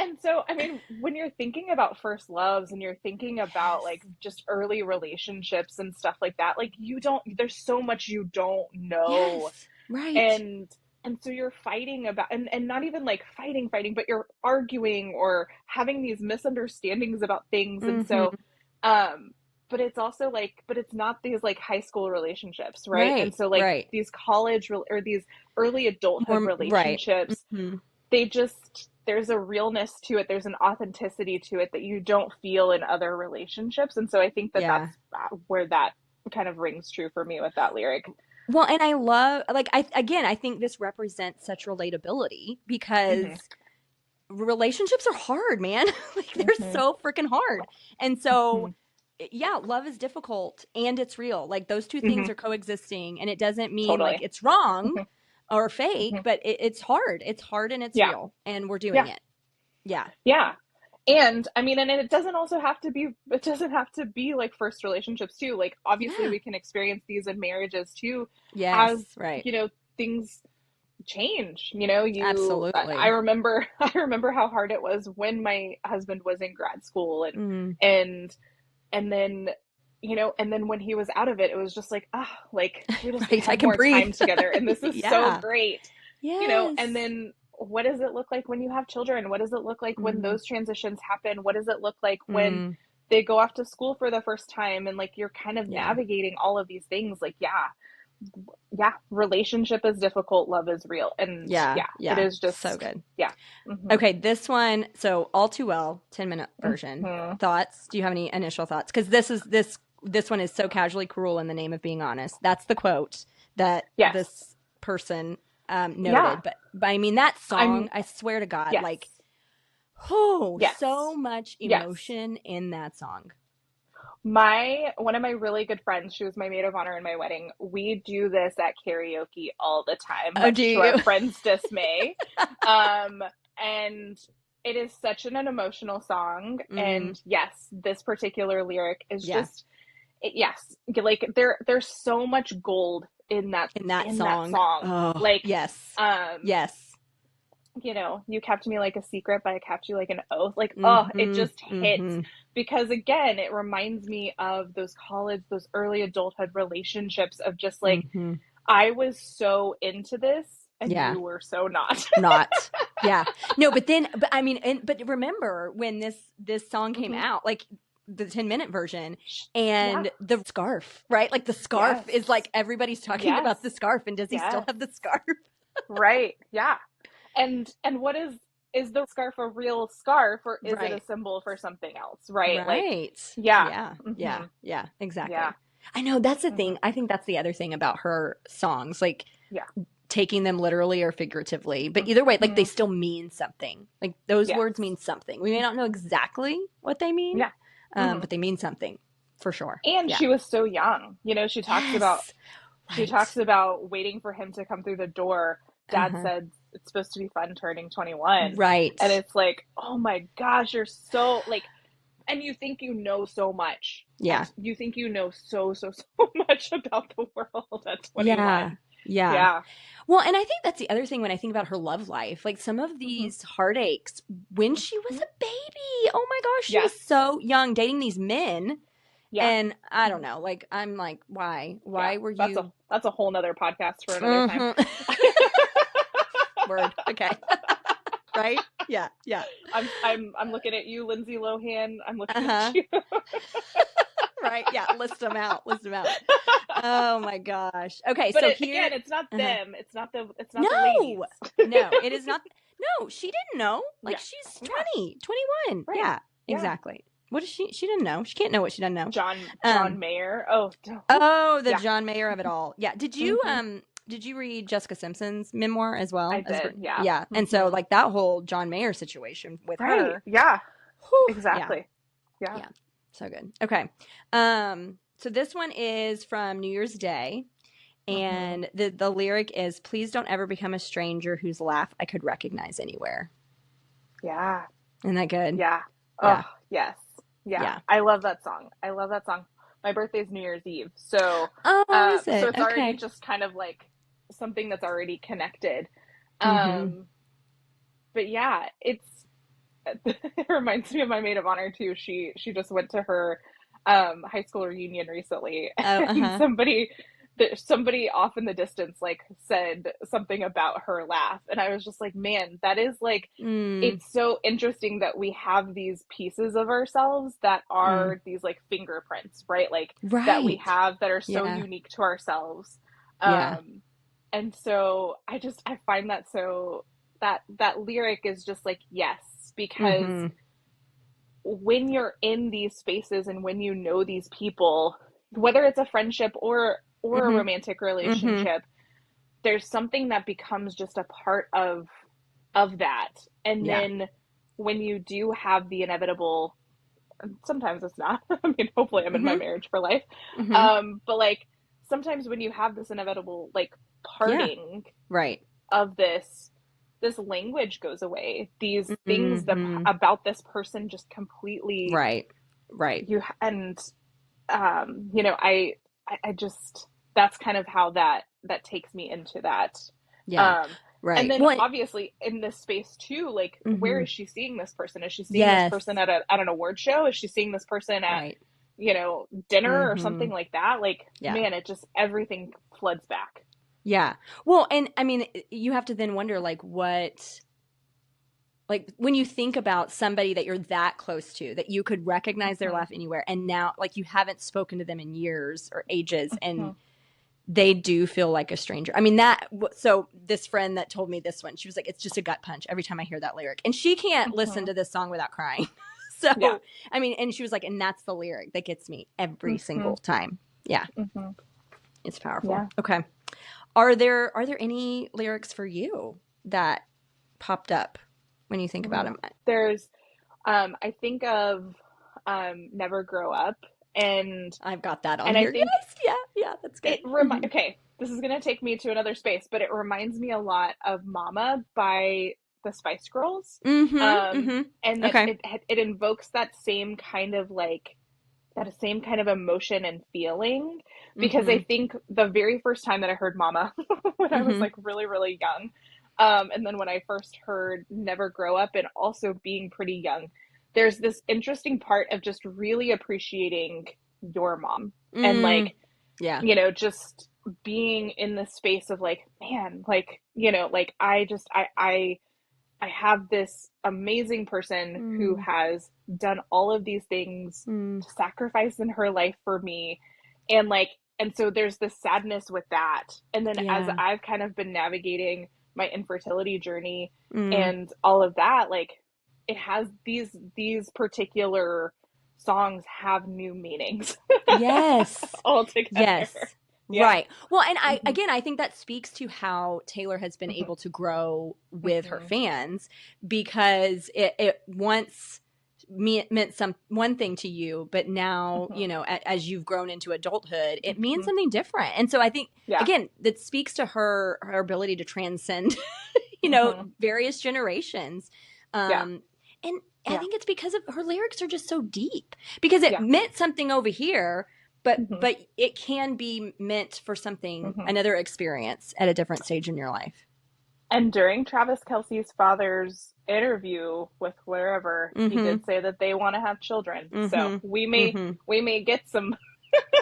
And so, I mean, when you're thinking about first loves and you're thinking about like just early relationships and stuff like that, like there's so much you don't know. Yes. Right. And so you're fighting about, and not even like fighting, but you're arguing or having these misunderstandings about things. And so, but it's also like, but it's not these like high school relationships, right? And so like these college or these early adulthood relationships, they just, there's a realness to it. There's an authenticity to it that you don't feel in other relationships. And so I think that's where that kind of rings true for me with that lyric. Well, and I love, like, I think this represents such relatability because relationships are hard, man. Like, they're so freaking hard. And so, love is difficult and it's real. Like, those two things are coexisting, and it doesn't mean like it's wrong or fake, but it's hard. It's hard and it's real, and we're doing it. Yeah. And I mean, and it doesn't have to be like first relationships too. Like, obviously we can experience these in marriages too. Yes, as, things change, Absolutely. I remember how hard it was when my husband was in grad school and then, and then when he was out of it, it was just like, we just had more time together, and this is so great, and then what does it look like when you have children? What does it look like when those transitions happen? What does it look like when they go off to school for the first time? And like, you're kind of navigating all of these things. Like, relationship is difficult. Love is real. And it is just so good. Yeah. Okay. This one. So All Too Well, 10-minute version. Thoughts? Do you have any initial thoughts? Cause this one is so casually cruel in the name of being honest. That's the quote that this person noted, but I mean, that song, I swear to God, like, so much emotion in that song. One of my really good friends, she was my maid of honor in my wedding. We do this at karaoke all the time. Oh, do you? To our friends' dismay. And it is such an emotional song. And yes, this particular lyric is just, like there's so much gold in that song. Oh, like, yes. You kept me like a secret, but I kept you like an oath. Like, it just hits because again, it reminds me of those early adulthood relationships of just like, I was so into this and Yeah. you were so not. Not. Yeah. No, but I mean, but remember when this song came Mhm. out, like the 10-minute version, Yeah. and the scarf, right? Like the scarf Yes. is like everybody's talking Yes. about the scarf, and does he still Yes. have the scarf? Right. Yeah. And what is the scarf a real scarf, or is it a Right. symbol for something else? Right. Like, Right. yeah. Yeah. Yeah. hmm Yeah. Exactly. Yeah. I know that's the hmm thing. I think that's the other thing about her songs, like Yeah. taking them literally or figuratively. But either way, like they hmm still mean something. Like those Yes. words mean something. We may not know exactly what they mean, Yeah. hmm but they mean something for sure. And Yeah. she was so young. You know, Yes. she Right. talks about waiting for him to come through the door. Dad Uh-huh. said it's supposed to be fun turning 21. Right. And it's like, oh my gosh, you're so like, and you think you know so much. Yeah. You think you know so much about the world at Yeah. 21. Yeah. Yeah. Well, and I think that's the other thing when I think about her love life. Like some of hmm these heartaches when she was a baby. Oh my gosh, she Yeah. was so young dating these men. Yeah. And I don't know, like I'm like, why? Yeah. Why were That's you a whole nother podcast for another time. Word. Okay. Right? Yeah. Yeah. I'm looking at you, Lindsay Lohan. I'm looking Uh-huh. at you. Right. Yeah. List them out. List them out. Oh my gosh. Okay. But So again, here. it's not Uh-huh. them. It's not the No. ladies. No, it is not. No, she didn't know. Like Yeah. she's Yeah. 20, 21. Right. Yeah. Yeah. Exactly. What is she? She didn't know. She can't know what she doesn't know. John Mayer. Oh, The yeah. John Mayer of it all. Yeah. Did you read Jessica Simpson's memoir as well? I did. Yeah. Yeah. And so like that whole John Mayer situation with Right. her. Yeah. Whew, Exactly. Yeah. Yeah. So good. Okay. So this one is from New Year's Day. And the lyric is, please don't ever become a stranger whose laugh I could recognize anywhere. Yeah. Isn't that good? Yeah. Yeah. Oh, yes. Yeah. Yeah. I love that song. I love that song. My birthday's New Year's Eve. So, Oh, is it? so it's already Okay. just kind of like something that's already connected. Mm-hmm. But yeah, it reminds me of my maid of honor too. She just went to her high school reunion recently, Oh, and uh-huh. somebody off in the distance like said something about her laugh, and I was just like, man, that is like, Mm, it's so interesting that we have these pieces of ourselves that are these like fingerprints, right? Like that we right. have that are so Yeah. unique to ourselves. Yeah. And so I find that so that lyric is just like, yes, because Mm-hmm. when you're in these spaces and when you know these people, whether it's a friendship or a Mm-hmm. romantic Mm-hmm. relationship, there's something that becomes just a part of that. And Yeah. then when you do have the inevitable, sometimes it's not. I mean, hopefully I'm in my Mm-hmm. marriage for life. Mm-hmm. But like sometimes when you have this inevitable like Yeah. parting Right. of this language goes away. These things that Mm-hmm. about this person just completely Right. Right. you and you know, I just, that's kind of how that takes me into that. Yeah. Right. And then Well, obviously in this space too, like where mm-hmm. is she seeing this person? Is she seeing this Yes. person at an award show? Is she seeing this person at, Right. you know, dinner or Mm-hmm. something like that? Like, Yeah. man, it just, everything floods back. Yeah. Well, and I mean, you have to then wonder, like, like when you think about somebody that you're that close to, that you could recognize their laugh anywhere, and now, like, you haven't spoken to them in years or ages, and they do feel like a stranger. I mean, so this friend that told me this one, she was like, it's just a gut punch every time I hear that lyric. And she can't listen to this song without crying. So, Yeah. I mean, and she was like, and that's the lyric that gets me every single time. Yeah. It's powerful. Yeah. Okay. Are there any lyrics for you that popped up when you think about them? There's, I think of Never Grow Up, and I've got that on and here. I think Yeah, that's good. okay, this is gonna take me to another space, but it reminds me a lot of Mama by the Spice Girls. And that Okay. it invokes that same kind of like that same kind of emotion and feeling, because I think the very first time that I heard Mama when I was like really, really young, and then when I first heard Never Grow Up, and also being pretty young, there's this interesting part of just really appreciating your mom and like, Yeah. you know, just being in the space of like, man, like, you know, like I have this amazing person who has done all of these things to sacrifice in her life for me. And like, and so there's this sadness with that. And then as I've kind of been navigating my infertility journey and all of that, like it has these particular songs have new meanings. Yes. Altogether. Yes. Yeah. Right. Well, and I think that speaks to how Taylor has been able to grow with her fans, because it once meant one thing to you, but now, you know, as you've grown into adulthood, it means something different. And so I think, again, that speaks to her ability to transcend, you know, various generations. And I think it's because of her lyrics are just so deep, because it meant something over here, but it can be meant for something, another experience at a different stage in your life. And during Travis Kelce's father's interview with wherever, he did say that they want to have children. So we may get some.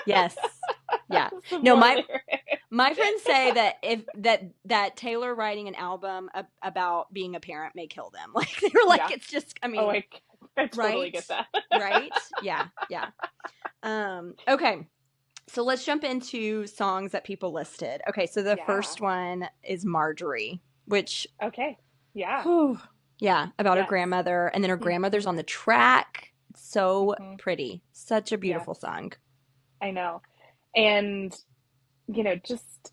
Yes. Yeah. some No, more my friends say that that Taylor writing an album about being a parent may kill them. Like they were like, it's just, I mean, I totally get that. Right? Yeah. Yeah. Okay. So let's jump into songs that people listed. Okay. So the first one is Marjorie, which. Okay. Yeah. Whew, yeah. About her grandmother. And then her grandmother's on the track. It's so pretty. Such a beautiful song. I know. And, you know, just,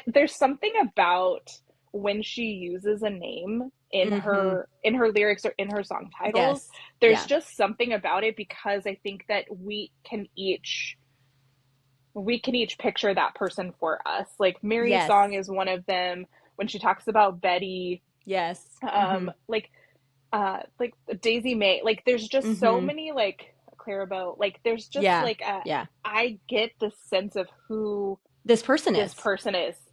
there's something about when she uses a name in her lyrics or in her song titles. There's just something about it, because I think that we can each picture that person for us. Like Mary's song is one of them, when she talks about Betty. Yes. Like Daisy May. Like there's just so many, like Clarabelle. Like there's just like I get the sense of who this person is.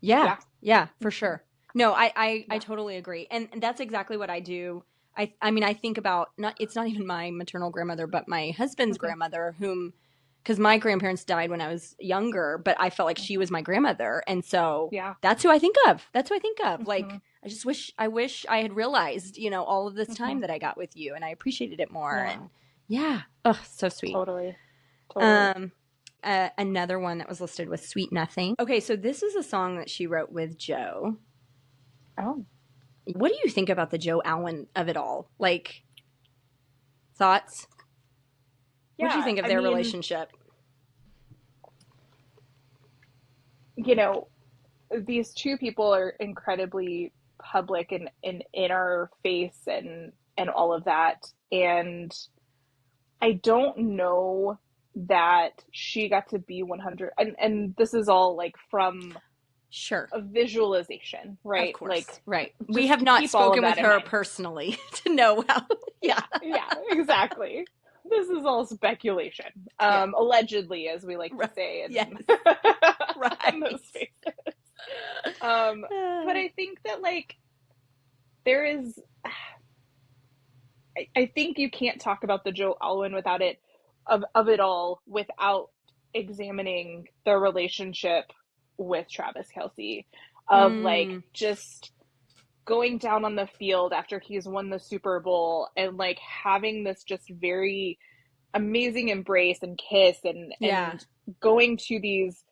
Yeah, for sure. No, I totally agree. And that's exactly what I do. I mean, I think about, it's not even my maternal grandmother, but my husband's grandmother, because my grandparents died when I was younger, but I felt like she was my grandmother. And so that's who I think of. Like, I wish I had realized, you know, all of this time that I got with you, and I appreciated it more. And so sweet. Totally. Another one that was listed was Sweet Nothing. Okay, so this is a song that she wrote with Joe. Oh. What do you think about the Joe Alwyn of it all? Like, thoughts? What do you think of their relationship? You know, these two people are incredibly public and in our face and all of that. And I don't know that she got to be 100. And this is all like from a visualization, right? Of course. Like, right. We have not spoken with her personally to know how. Yeah, exactly. This is all speculation. Allegedly, as we like to say. In, in those spaces. But I think that like there is, I think you can't talk about the Joe Alwyn without it, of it all, without examining the relationship with Travis Kelce, of like just going down on the field after he's won the Super Bowl and like having this just very amazing embrace and kiss and going to these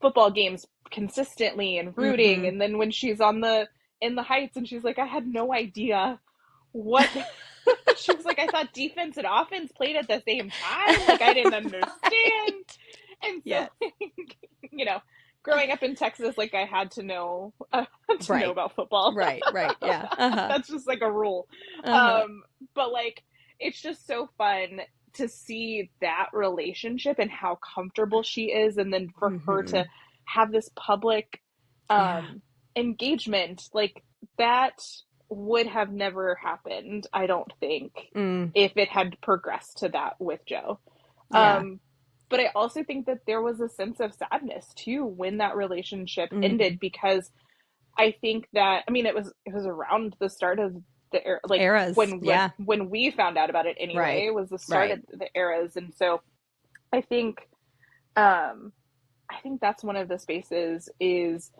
football games consistently and rooting. And then when she's in the heights and she's like, I had no idea what she was like, I thought defense and offense played at the same time. Like I didn't understand. And so, you know, growing up in Texas, like I had to know know about football. Right. Yeah. That's just like a rule. But like, it's just so fun to see that relationship and how comfortable she is. And then for her to have this public engagement, like that would have never happened, I don't think, if it had progressed to that with Joe. But I also think that there was a sense of sadness too when that relationship ended, because I think that, I mean, it was around the start of like Eras. Yeah. when we found out about it anyway, Right. was the start Right. of the eras. And so I think um I think that's one of the spaces is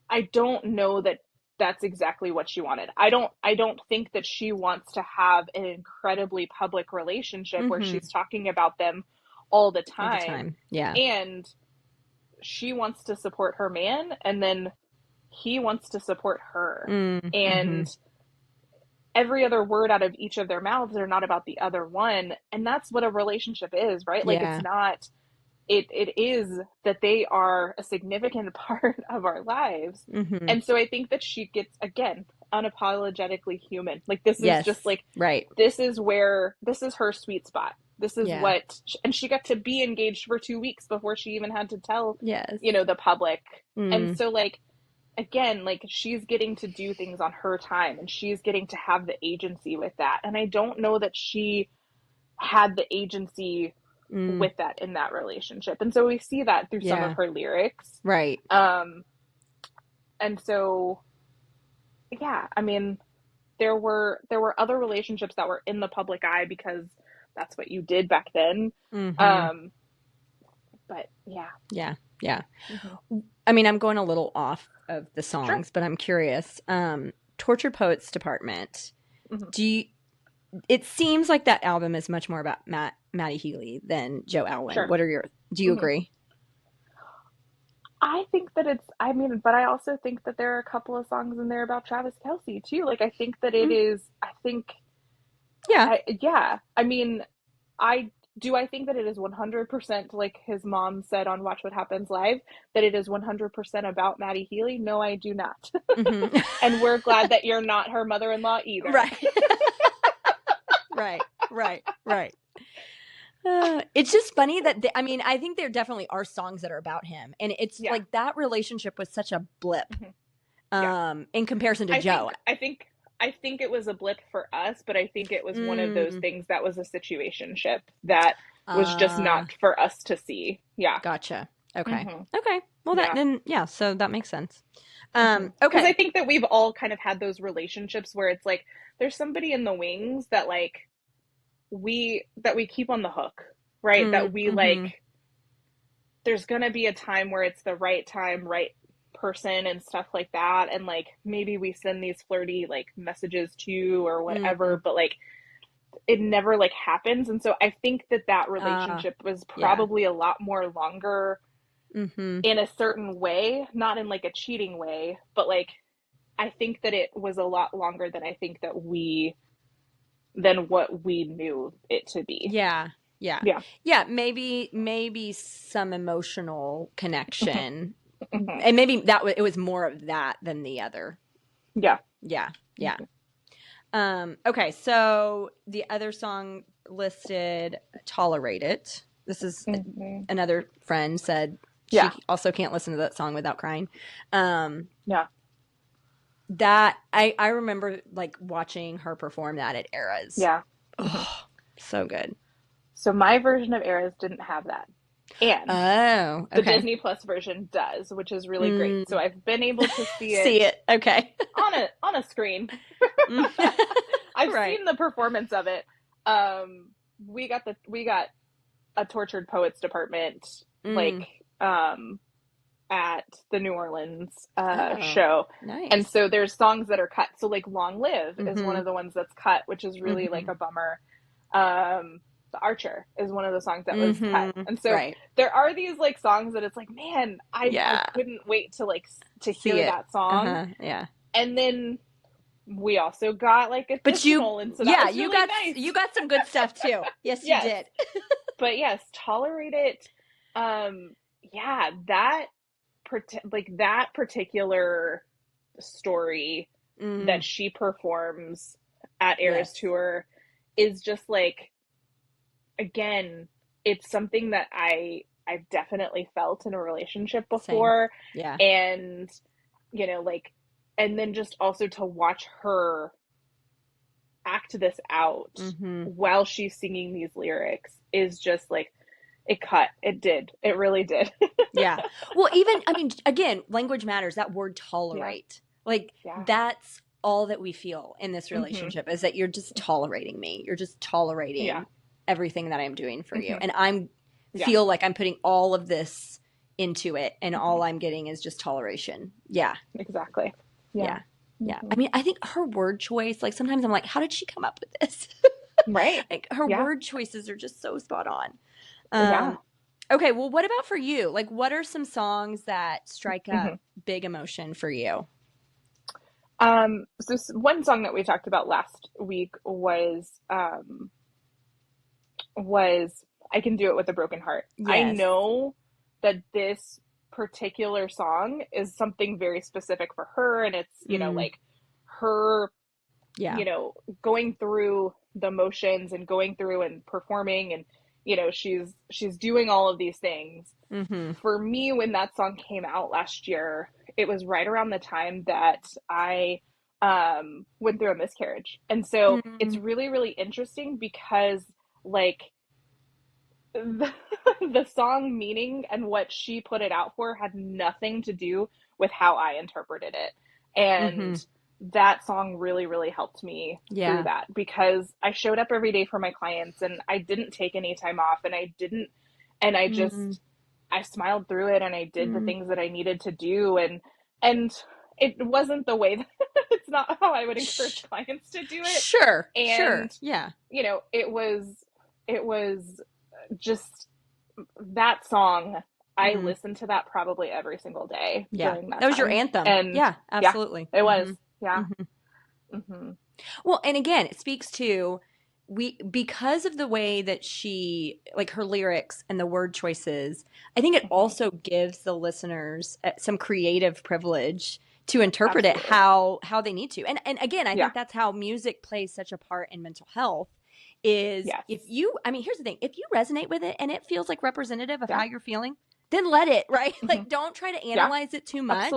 I don't know that that's exactly what she wanted. I don't think that she wants to have an incredibly public relationship where Mm-hmm. she's talking about them all the All the time. time. Yeah. And she wants to support her man, and then he wants to support her. Mm-hmm. And every other word out of each of their mouths are not about the other one. And that's what a relationship is, right? Like it's Yeah. not it is that they are a significant part of our lives. Mm-hmm. And so I think that she gets, again, unapologetically human. Like this is just Yes. like Right. this is her sweet spot. This is Yeah. and she got to be engaged for 2 weeks before she even had to tell, Yes. the public. And Mm. so like again, like she's getting to do things on her time, and she's getting to have the agency with that. And I don't know that she had the agency Mm. with that in that relationship. And so we see that through some of Yeah. her lyrics. Right. And so yeah, I mean, there were other relationships that were in the public eye because that's what you did back then. Mm-hmm. But yeah. Yeah. Yeah. Mm-hmm. I mean, I'm going a little off of the songs, Sure. but I'm curious. Tortured Poets Department. Mm-hmm. It seems like that album is much more about Matty Healy than Joe Alwyn. Sure. Do you Mm-hmm. agree? I think that but I also think that there are a couple of songs in there about Travis Kelce too. Like, I think that it is, Yeah. I mean, I think that it is 100%, like his mom said on Watch What Happens Live, that it is 100% about Matty Healy. No, I do not. Mm-hmm. And we're glad that you're not her mother-in-law either. Right. Right. It's just funny that I think there definitely are songs that are about him, and it's like that relationship was such a blip, in comparison to Joe. I think it was a blip for us, but I think it was one of those things that was a situationship that was just not for us to see. Yeah. Gotcha. Okay. Mm-hmm. Okay. Well, so that makes sense. Okay. Because I think that we've all kind of had those relationships where it's like there's somebody in the wings that like we keep on the hook, right? That we like, there's gonna be a time where it's the right time, right person and stuff like that, and like maybe we send these flirty like messages to or whatever, but like it never like happens. And so I think that relationship was probably a lot more longer in a certain way, not in like a cheating way, but like I think that it was a lot longer than I think that than what we knew it to be. Yeah. Maybe some emotional connection, and maybe it was more of that than the other. Yeah. Okay, so the other song listed, "Tolerate It." This is another friend said she also can't listen to that song without crying. That I remember like watching her perform that at Eras. Yeah. Oh, so good. So my version of Eras didn't have that. And the Disney Plus version does, which is really great. So I've been able to see it. Okay. on a screen. I've seen the performance of it. We got a Tortured Poets Department like at the New Orleans show. Nice. And so there's songs that are cut. So like Long Live is one of the ones that's cut, which is really like a bummer. The Archer is one of the songs that was cut. And so there are these like songs that it's like, man, I couldn't wait to hear that song. Yeah. And then we also got like additional, and so that was really nice. You got some good stuff too. Yes, you did. But yes, Tolerate It. That particular story that she performs at Eras Tour is just like, again, it's something that I've definitely felt in a relationship before. Same. Yeah. And like, and then just also to watch her act this out while she's singing these lyrics is just like, it really did. Yeah. Well, even, again, language matters. That word tolerate, that's all that we feel in this relationship is that you're just tolerating me. You're just tolerating everything that I'm doing for you. And I'm feel like I'm putting all of this into it, and all I'm getting is just toleration. Yeah. Exactly. Yeah. Yeah. I mean, I think her word choice, like sometimes I'm like, how did she come up with this? Right. Like her word choices are just so spot on. Yeah. Okay. Well, what about for you? Like, what are some songs that strike up big emotion for you? So one song that we talked about last week was I Can Do It With a Broken Heart. Yes. I know that this particular song is something very specific for her, and it's, you know, like her, you know, going through the motions and going through and performing, and, you know, she's doing all of these things. For me, when that song came out last year, it was right around the time that I went through a miscarriage. And so it's really, really interesting because, like, the song meaning and what she put it out for had nothing to do with how I interpreted it. And that song really, really helped me through that, because I showed up every day for my clients, and I didn't take any time off, and I just I smiled through it, and I did the things that I needed to do, and it wasn't the way that it's not how I would encourage clients to do it. Sure. And Yeah. you know, it was just that song. I listened to that probably every single day during that was time. your anthem. And yeah, absolutely. it was. Yeah. Well, and again, it speaks to because of the way that she, like her lyrics and the word choices, I think it also gives the listeners some creative privilege to interpret it how they need to. And again, I think that's how music plays such a part in mental health. Is if you, I mean, here's the thing: if you resonate with it and it feels like representative of how you're feeling, then let it, right? Like, don't try to analyze it too much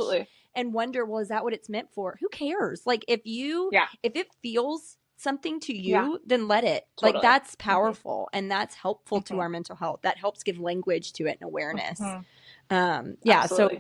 and wonder, well, is that what it's meant for? Who cares? Like, if it feels something to you, then let it. Totally. Like, that's powerful and that's helpful to our mental health. That helps give language to it and awareness. So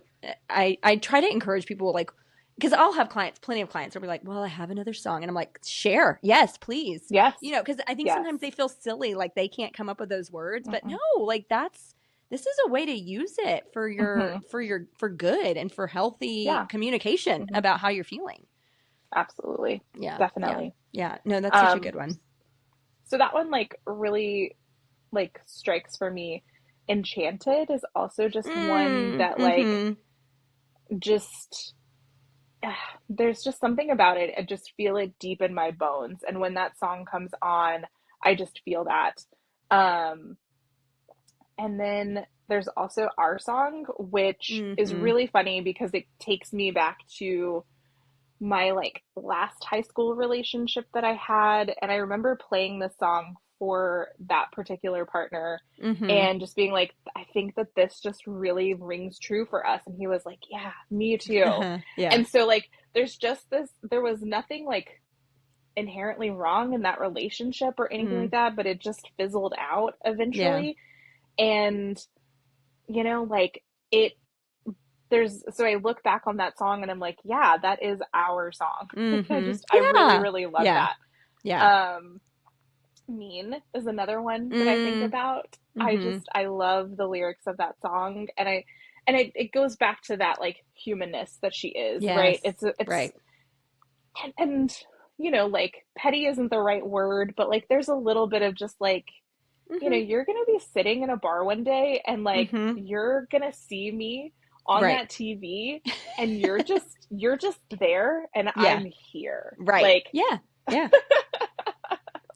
I try to encourage people, like, because I'll have plenty of clients who'll be like, well, I have another song. And I'm like, share. Yes, please. Yes. You know, because I think sometimes they feel silly, like they can't come up with those words. But no, like this is a way to use it for for good and for healthy communication about how you're feeling. Absolutely. Yeah. Definitely. Yeah. No, that's such a good one. So that one, like, really, like, strikes for me. Enchanted is also just one that, like, just... there's just something about it. I just feel it deep in my bones. And when that song comes on, I just feel that. And then there's also Our Song, which is really funny because it takes me back to my, like, last high school relationship that I had. And I remember playing this song for that particular partner and just being like, I think that this just really rings true for us. And he was like, yeah, me too. And so, like, there was nothing, like, inherently wrong in that relationship or anything like that, but it just fizzled out eventually. And, you know, like, so I look back on that song and I'm like, yeah, that is our song. I really, really love that. Mean is another one that I think about. I love the lyrics of that song, and it goes back to that, like, humanness that she is, right? It's right. And you know, like, petty isn't the right word, but, like, there's a little bit of just, like, you know, you're gonna be sitting in a bar one day and, like, you're gonna see me on that TV and you're just there and I'm here. Like, yeah.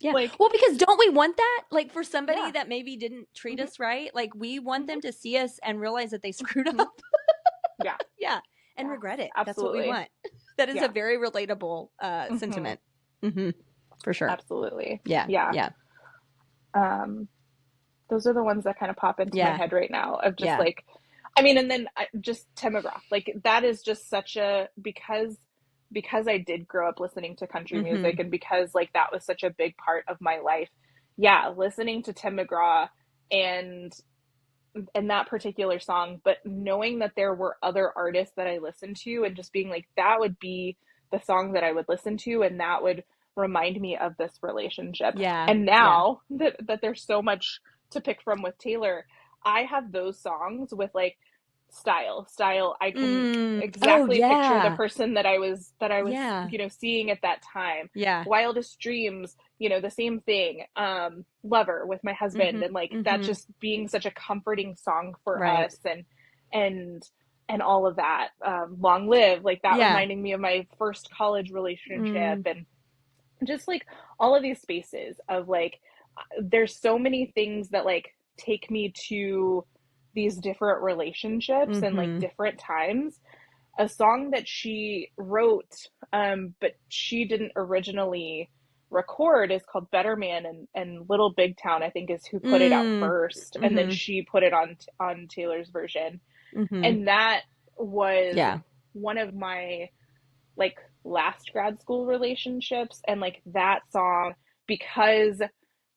Like, well, because don't we want that? Like, for somebody that maybe didn't treat us right, like, we want them to see us and realize that they screwed up. And regret it. Absolutely. That's what we want. That is a very relatable sentiment. For sure. Absolutely. Yeah. Those are the ones that kind of pop into my head right now of just like, I mean, and then just Tim McGraw, like, that is just such a, because I did grow up listening to country music and because, like, that was such a big part of my life. Listening to Tim McGraw and that particular song, but knowing that there were other artists that I listened to and just being like, that would be the song that I would listen to, and that would remind me of this relationship. Yeah. And now that there's so much to pick from with Taylor, I have those songs with like style. I can exactly picture the person that I was Yeah. seeing at that time. Yeah. Wildest Dreams, the same thing. Lover with my husband, and like that just being such a comforting song for us, and all of that. Long Live, like that reminding me of my first college relationship, and just like all of these spaces of like, there's so many things that like take me to these different relationships and like different times. A song that she wrote, but she didn't originally record, is called Better Man, and Little Big Town, I think, is who put it out first, and then she put it on Taylor's version. And that was one of my like last grad school relationships, and like that song, because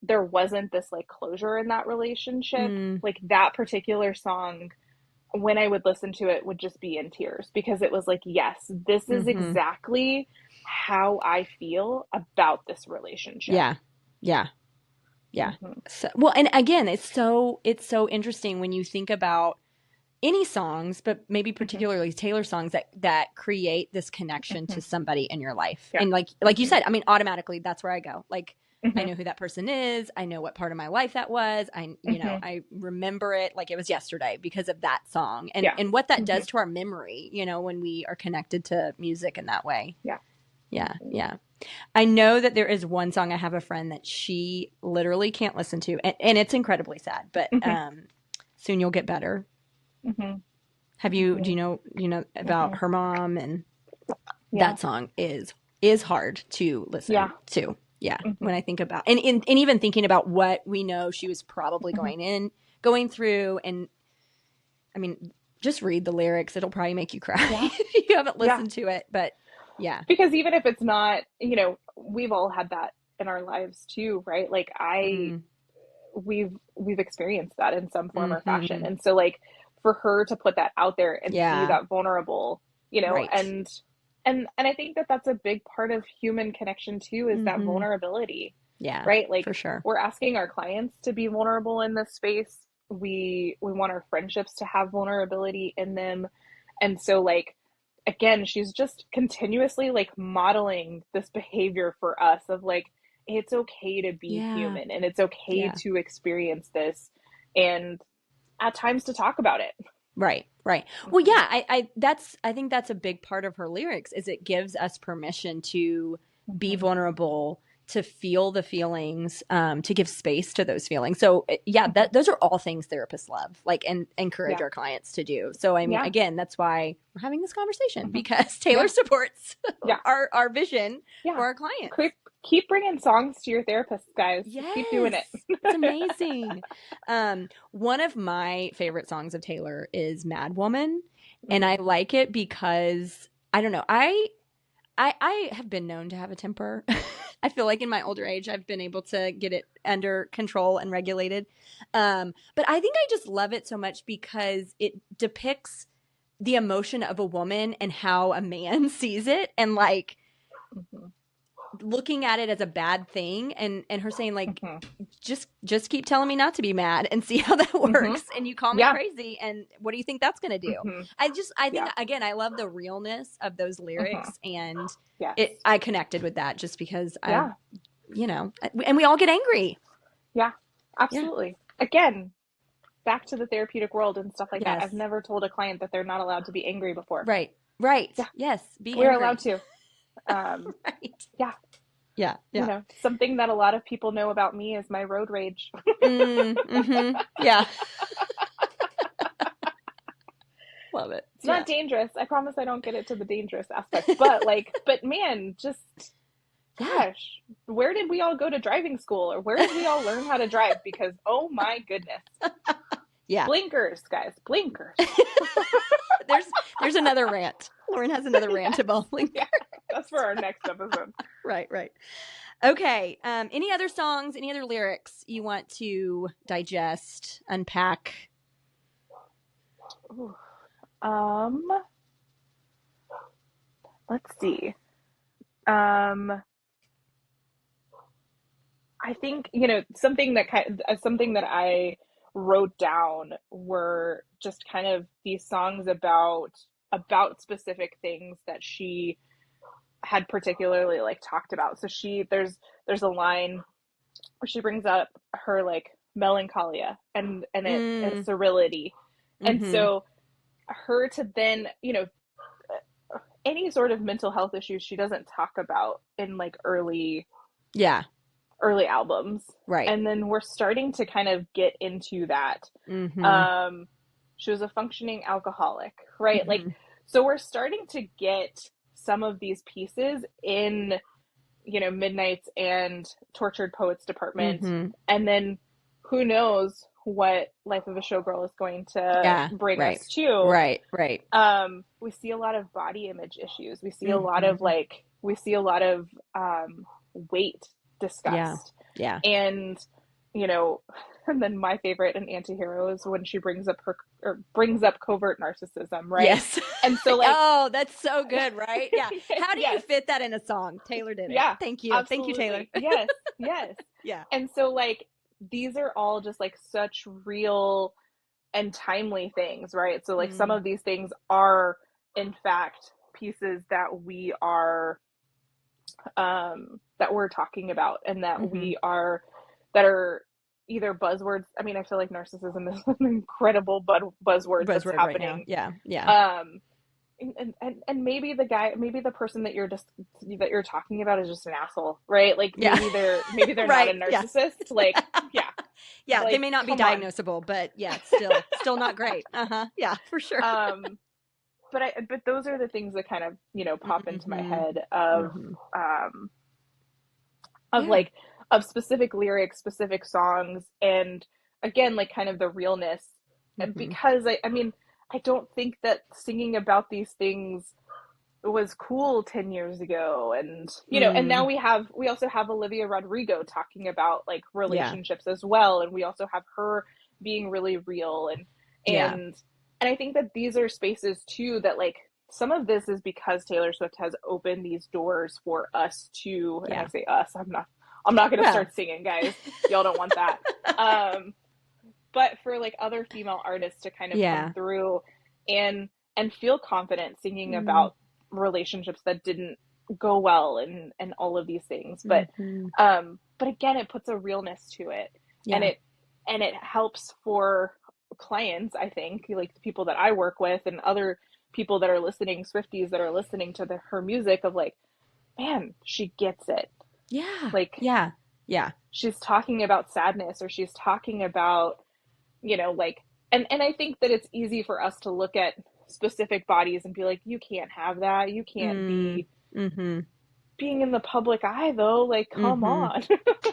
there wasn't this like closure in that relationship, like that particular song, when I would listen to it, would just be in tears, because it was like, yes, this is exactly how I feel about this relationship. Yeah. So, well, and again, it's so interesting when you think about any songs, but maybe particularly Taylor songs that create this connection to somebody in your life. And like you said, I mean, automatically that's where I go. Like, I know who that person is. I know what part of my life that was. I remember it like it was yesterday because of that song, and what that does to our memory, when we are connected to music in that way. Yeah. I know that there is one song. I have a friend that she literally can't listen to, and it's incredibly sad, but Soon You'll Get Better. Do you know about her mom, and that song is hard to listen to. When I think about, and even thinking about what we know she was probably going through, and I mean, just read the lyrics. It'll probably make you cry if you haven't listened to it, but because even if it's not, we've all had that in our lives too, right? Like we've experienced that in some form or fashion. And so like for her to put that out there and be that vulnerable, and I think that that's a big part of human connection too, is that vulnerability. Right? Like, for sure, we're asking our clients to be vulnerable in this space. We want our friendships to have vulnerability in them. And so like, again, she's just continuously like modeling this behavior for us of like, it's okay to be human, and it's okay to experience this, and at times to talk about it. Right. Well, I think that's a big part of her lyrics, is it gives us permission to be vulnerable, to feel the feelings, to give space to those feelings. So those are all things therapists love, like, and encourage our clients to do. So I mean, again, that's why we're having this conversation, because Taylor supports our vision for our clients. Keep bringing songs to your therapist, guys. Yes, keep doing it. It's amazing. One of my favorite songs of Taylor is Mad Woman. And I like it because, I don't know, I have been known to have a temper. I feel like in my older age, I've been able to get it under control and regulated. But I think I just love it so much because it depicts the emotion of a woman and how a man sees it, and like looking at it as a bad thing, and her saying like, just keep telling me not to be mad and see how that works. And you call me crazy, and what do you think that's going to do? I think again, I love the realness of those lyrics, and I connected with that just because and we all get angry. Yeah, absolutely. Again, back to the therapeutic world and stuff like that. I've never told a client that they're not allowed to be angry before. Right. Yes. We're angry. Allowed to. Yeah. Something that a lot of people know about me is my road rage. Yeah. Love it. It's not dangerous. I promise I don't get it to the dangerous aspect. But but man, just, gosh, where did we all go to driving school, or where did we all learn how to drive? Because, oh my goodness. Blinkers, guys, blinkers. There's another rant. Lauren has another rant about blinkers. That's for our next episode. Right. Okay. Any other songs, any other lyrics you want to digest, unpack? Let's see. Um, I think, you know, something that I wrote down were just kind of these songs about specific things that she had particularly like talked about. So there's a line where she brings up her like melancholia and Mm, sterility. And mm-hmm. so her to then, you know, any sort of mental health issues she doesn't talk about in like Yeah. early albums. Right. And then we're starting to kind of get into that. Mm-hmm. Um, she was a functioning alcoholic, right? Like, Mm-hmm. so we're starting to get some of these pieces in, you know, Midnight's and Tortured Poets Department. Mm-hmm. And then who knows what Life of a Showgirl is going to Yeah. bring Right. us to. Right. Right. We see a lot of body image issues. Mm-hmm. We see a lot of weight Yeah. discussed. Yeah. And, you know, and then my favorite and anti-hero is when she brings up covert narcissism, right? Yes. And so like, Oh, that's so good, right? Yeah. How do you yes, fit that in a song? Taylor did it. yeah, Thank you. Thank you, Taylor. absolutely. Yes, yes. Yeah. And so like these are all just like such real and timely things, right? So like some Mm. of these things are in fact pieces that we're talking about and Mm-hmm. that are either buzzwords. I mean, I feel like narcissism is an incredible buzzword that's Buzzword right now. happening. Yeah. Yeah. Um, and maybe maybe the person that you're talking about is just an asshole, right? Like Yeah. maybe they're not a Right. Yeah. narcissist. Like, yeah, Yeah. They like may not be come on. diagnosable, but yeah, still not great. Uh-huh. Yeah, for sure. Um, but those are the things that kind of, you know, pop into my Mm-hmm. head Mm-hmm. um of Yeah. like of specific lyrics, specific songs, and again, like kind of the realness. And Mm-hmm. because I mean, I don't think that singing about these things was cool 10 years ago. And you know, and now Mm. we also have Olivia Rodrigo talking about like Yeah. relationships as well, and we also have her being really real. Yeah. And I think that these are spaces too that like some of this is because Taylor Swift has opened these doors for us to, and I Yeah. say us, I'm not going to Well. start singing, guys. Y'all don't want that. Um, but for like other female artists to kind of come Yeah. through and feel confident singing Mm. about relationships that didn't go well and all of these things. Mm-hmm. But again, it puts a realness to it. And Yeah. it helps for clients, I think, like the people that I work with and other people that are listening, Swifties that are listening to her music of like, man, she gets it. Yeah. Like Yeah. Yeah. she's talking about sadness or she's talking about, you know, like, and I think that it's easy for us to look at specific bodies and be like, you can't have that. You can't Mm. be Mm-hmm. being in the public eye though. Like, come Mm-hmm. on.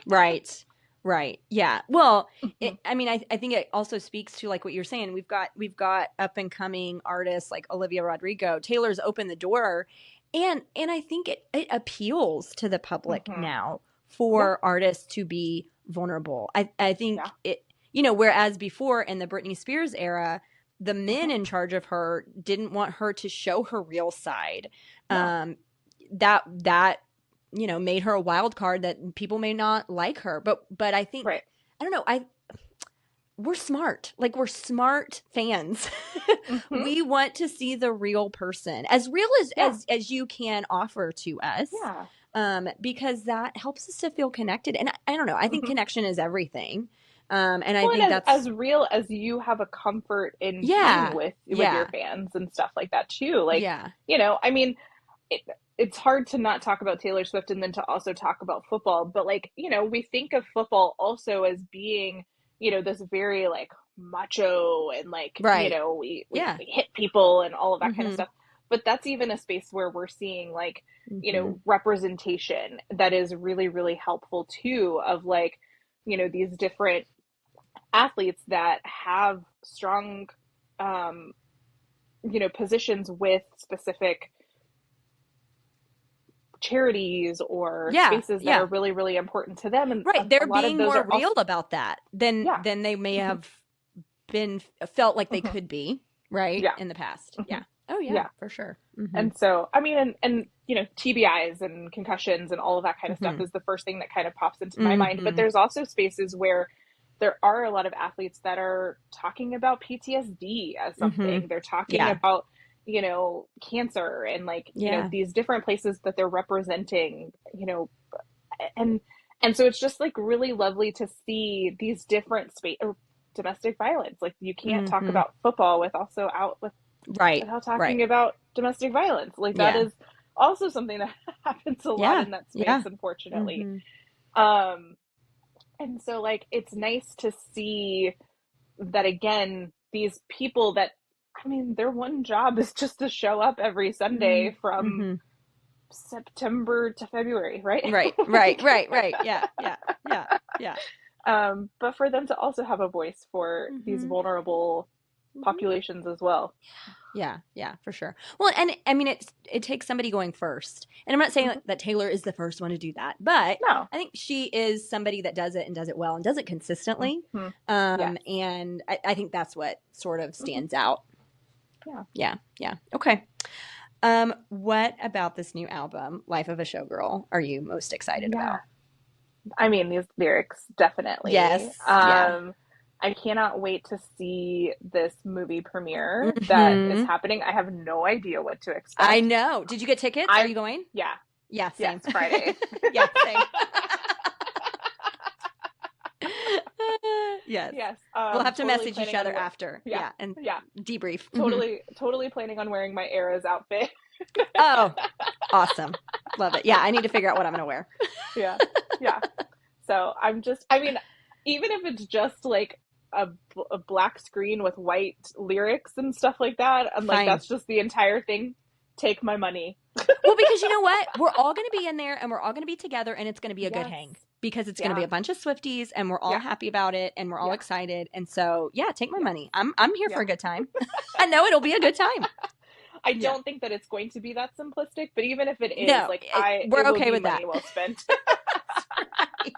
Right. Right. Yeah. Well, Mhm. I mean, I think it also speaks to like what you're saying. We've got up and coming artists like Olivia Rodrigo. Taylor's opened the door, and I think it appeals to the public Mhm. now Yeah. for artists to be vulnerable. I think Yeah. it, whereas before in the Britney Spears era, the men Mhm. in charge of her didn't want her to show her real side. No. That made her a wild card that people may not like her. But I think, Right. I don't know, we're smart. Like, we're smart fans. Mhm. We want to see the real person, as real Yeah. as you can offer to us. Yeah. Because that helps us to feel connected. And I don't know, I think Mhm. connection is everything. And I Well, think and that's, as real as you have a comfort in being yeah, with your yeah, fans and stuff like that too. Like, yeah, you know, I mean, it, it's hard to not talk about Taylor Swift and then to also talk about football. But like, you know, we think of football also as being, you know, this very like macho and like, you right. know, we Yeah. hit people and all of that kind of Mm-hmm. stuff. But that's even a space where we're seeing like, you Mm-hmm. know, representation that is really, really helpful too, of like, you know, these different athletes that have strong, um, you know, positions with specific charities or Yeah. spaces that Yeah. are really, really important to them. And Right. a They're lot of being those more are also, real about that than yeah. they may Mhm. have been felt like they Mhm. could be, right? Yeah. In the past. Mhm. Yeah. Oh yeah, Yeah. for sure. Mm-hmm. And so, I mean, and, you know, TBIs and concussions and all of that kind of stuff Mm-hmm. is the first thing that kind of pops into my mind. But Mm-hmm. there's also spaces where there are a lot of athletes that are talking about PTSD as Mm-hmm. something. They're talking Yeah. about, you know, cancer and like, you know, Yeah. these different places that they're representing, you know, and so it's just like really lovely to see these different space or domestic violence. Like you can't talk Mm-hmm. about football with also out with Right. without Right. talking about domestic violence. Like that Yeah. is also something that happens a lot Yeah. in that space, Yeah. unfortunately. Mm-hmm. Um, and so like it's nice to see that again, these people that I mean, their one job is just to show up every Sunday from Mm-hmm. September to February, right? Right. Right. Like, Right. Right. Yeah. Yeah. Yeah. Yeah. but for them to also have a voice for these Mm-hmm. vulnerable Mm-hmm. populations as well. Yeah, yeah, for sure. Well, and I mean, it takes somebody going first, and I'm not saying Mm-hmm. that Taylor is the first one to do that, but No. I think she is somebody that does it and does it well and does it consistently. Mm-hmm. Yes. And I think that's what sort of Mm-hmm. stands out. Yeah. Yeah, yeah. Okay. What about this new album, Life of a Showgirl, are you most excited Yeah. about? I mean, these lyrics definitely. Yes. Yeah. I cannot wait to see this movie premiere that is Hmm. happening. I have no idea what to I expect. know. Did you get tickets? Are I'm, you going? yeah, Yeah, yes, same. Friday. Yeah, same. Yes. Yes. We'll have to Totally message each planning other on after. yeah, Yeah. And yeah, debrief. Hmm. totally planning on wearing my Eras outfit. Oh, awesome. Love it. Yeah. I need to figure out what I'm going to wear. Yeah, yeah. So I mean, even if it's just like a black screen with white lyrics and stuff like that, I'm like, Fine. that's just the entire thing. Take my money. Well, because you know what? We're all going to be in there and we're all going to be together and it's going to be a good Yes. hang because it's going to be Yeah. a bunch of Swifties and we're all Yeah. happy about it and we're all Yeah. excited. And so, yeah, take my Yeah. money. I'm here for Yeah. a good time. I know it'll be a good time. I Yeah. don't think that it's going to be that simplistic, but even if it is, No, like we're it will okay be with money that. well spent. Right.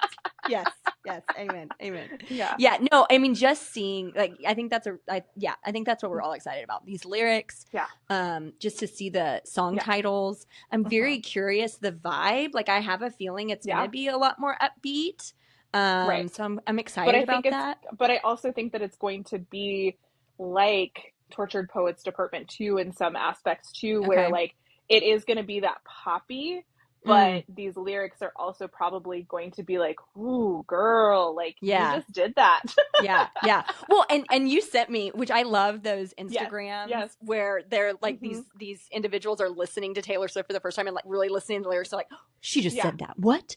Yes. Yes. Amen. Amen. Yeah. Yeah. No, I mean, just seeing, like, I think that's I think that's what we're all excited about. These lyrics. Yeah. Just to see the song Yeah. titles. I'm very Mhm. curious the vibe. Like, I have a feeling it's Yeah. going to be a lot more upbeat. Right. So I'm But excited I think about that. but I also think that it's going to be like Tortured Poets Department 2 in some aspects too, where Okay. like it is going to be that poppy, but these lyrics are also probably going to be like, ooh, girl, like you Yeah. just did that. Yeah, yeah. Well, and you sent me, which I love those Instagrams Yes. where they're like Mhm. these individuals are listening to Taylor Swift for the first time and like really listening to the lyrics. They're like, oh, she just Yeah. said that. What?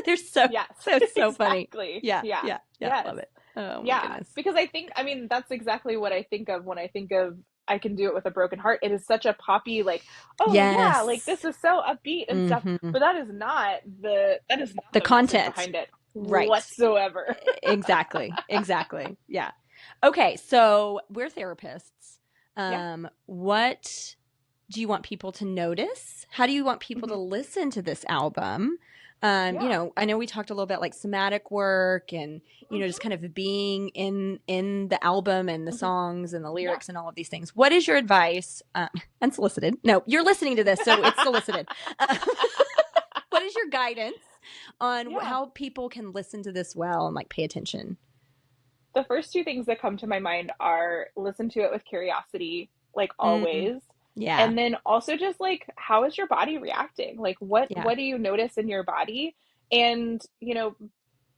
They're so Yes. so funny. Exactly. Yeah, Yeah. yeah, yeah. Yes. Love it. Oh my Yeah. goodness. Because I mean, that's exactly what I think of when I think of I Can Do It With a Broken Heart. It is such a poppy, like, oh yeah, like this Yes. is so upbeat and stuff. Mm-hmm. But that is not the The message content. behind it Right. whatsoever. Exactly. Exactly. Yeah. Okay. So we're therapists. Yeah. What do you want people to notice? How do you want people to listen to this album? You Yeah. know, I know we talked a little bit like somatic work and, you know, just kind of being in the album and the songs and the lyrics and all of these things. What is your advice? Unsolicited. No, you're listening to this, so it's solicited. What is your guidance on Yeah. how people can listen to this well and like pay attention? The first two things that come to my mind are listen to it with curiosity, like always. Yeah. And then also just like, how is your body reacting? Like what Yeah. do you notice in your body? And, you know,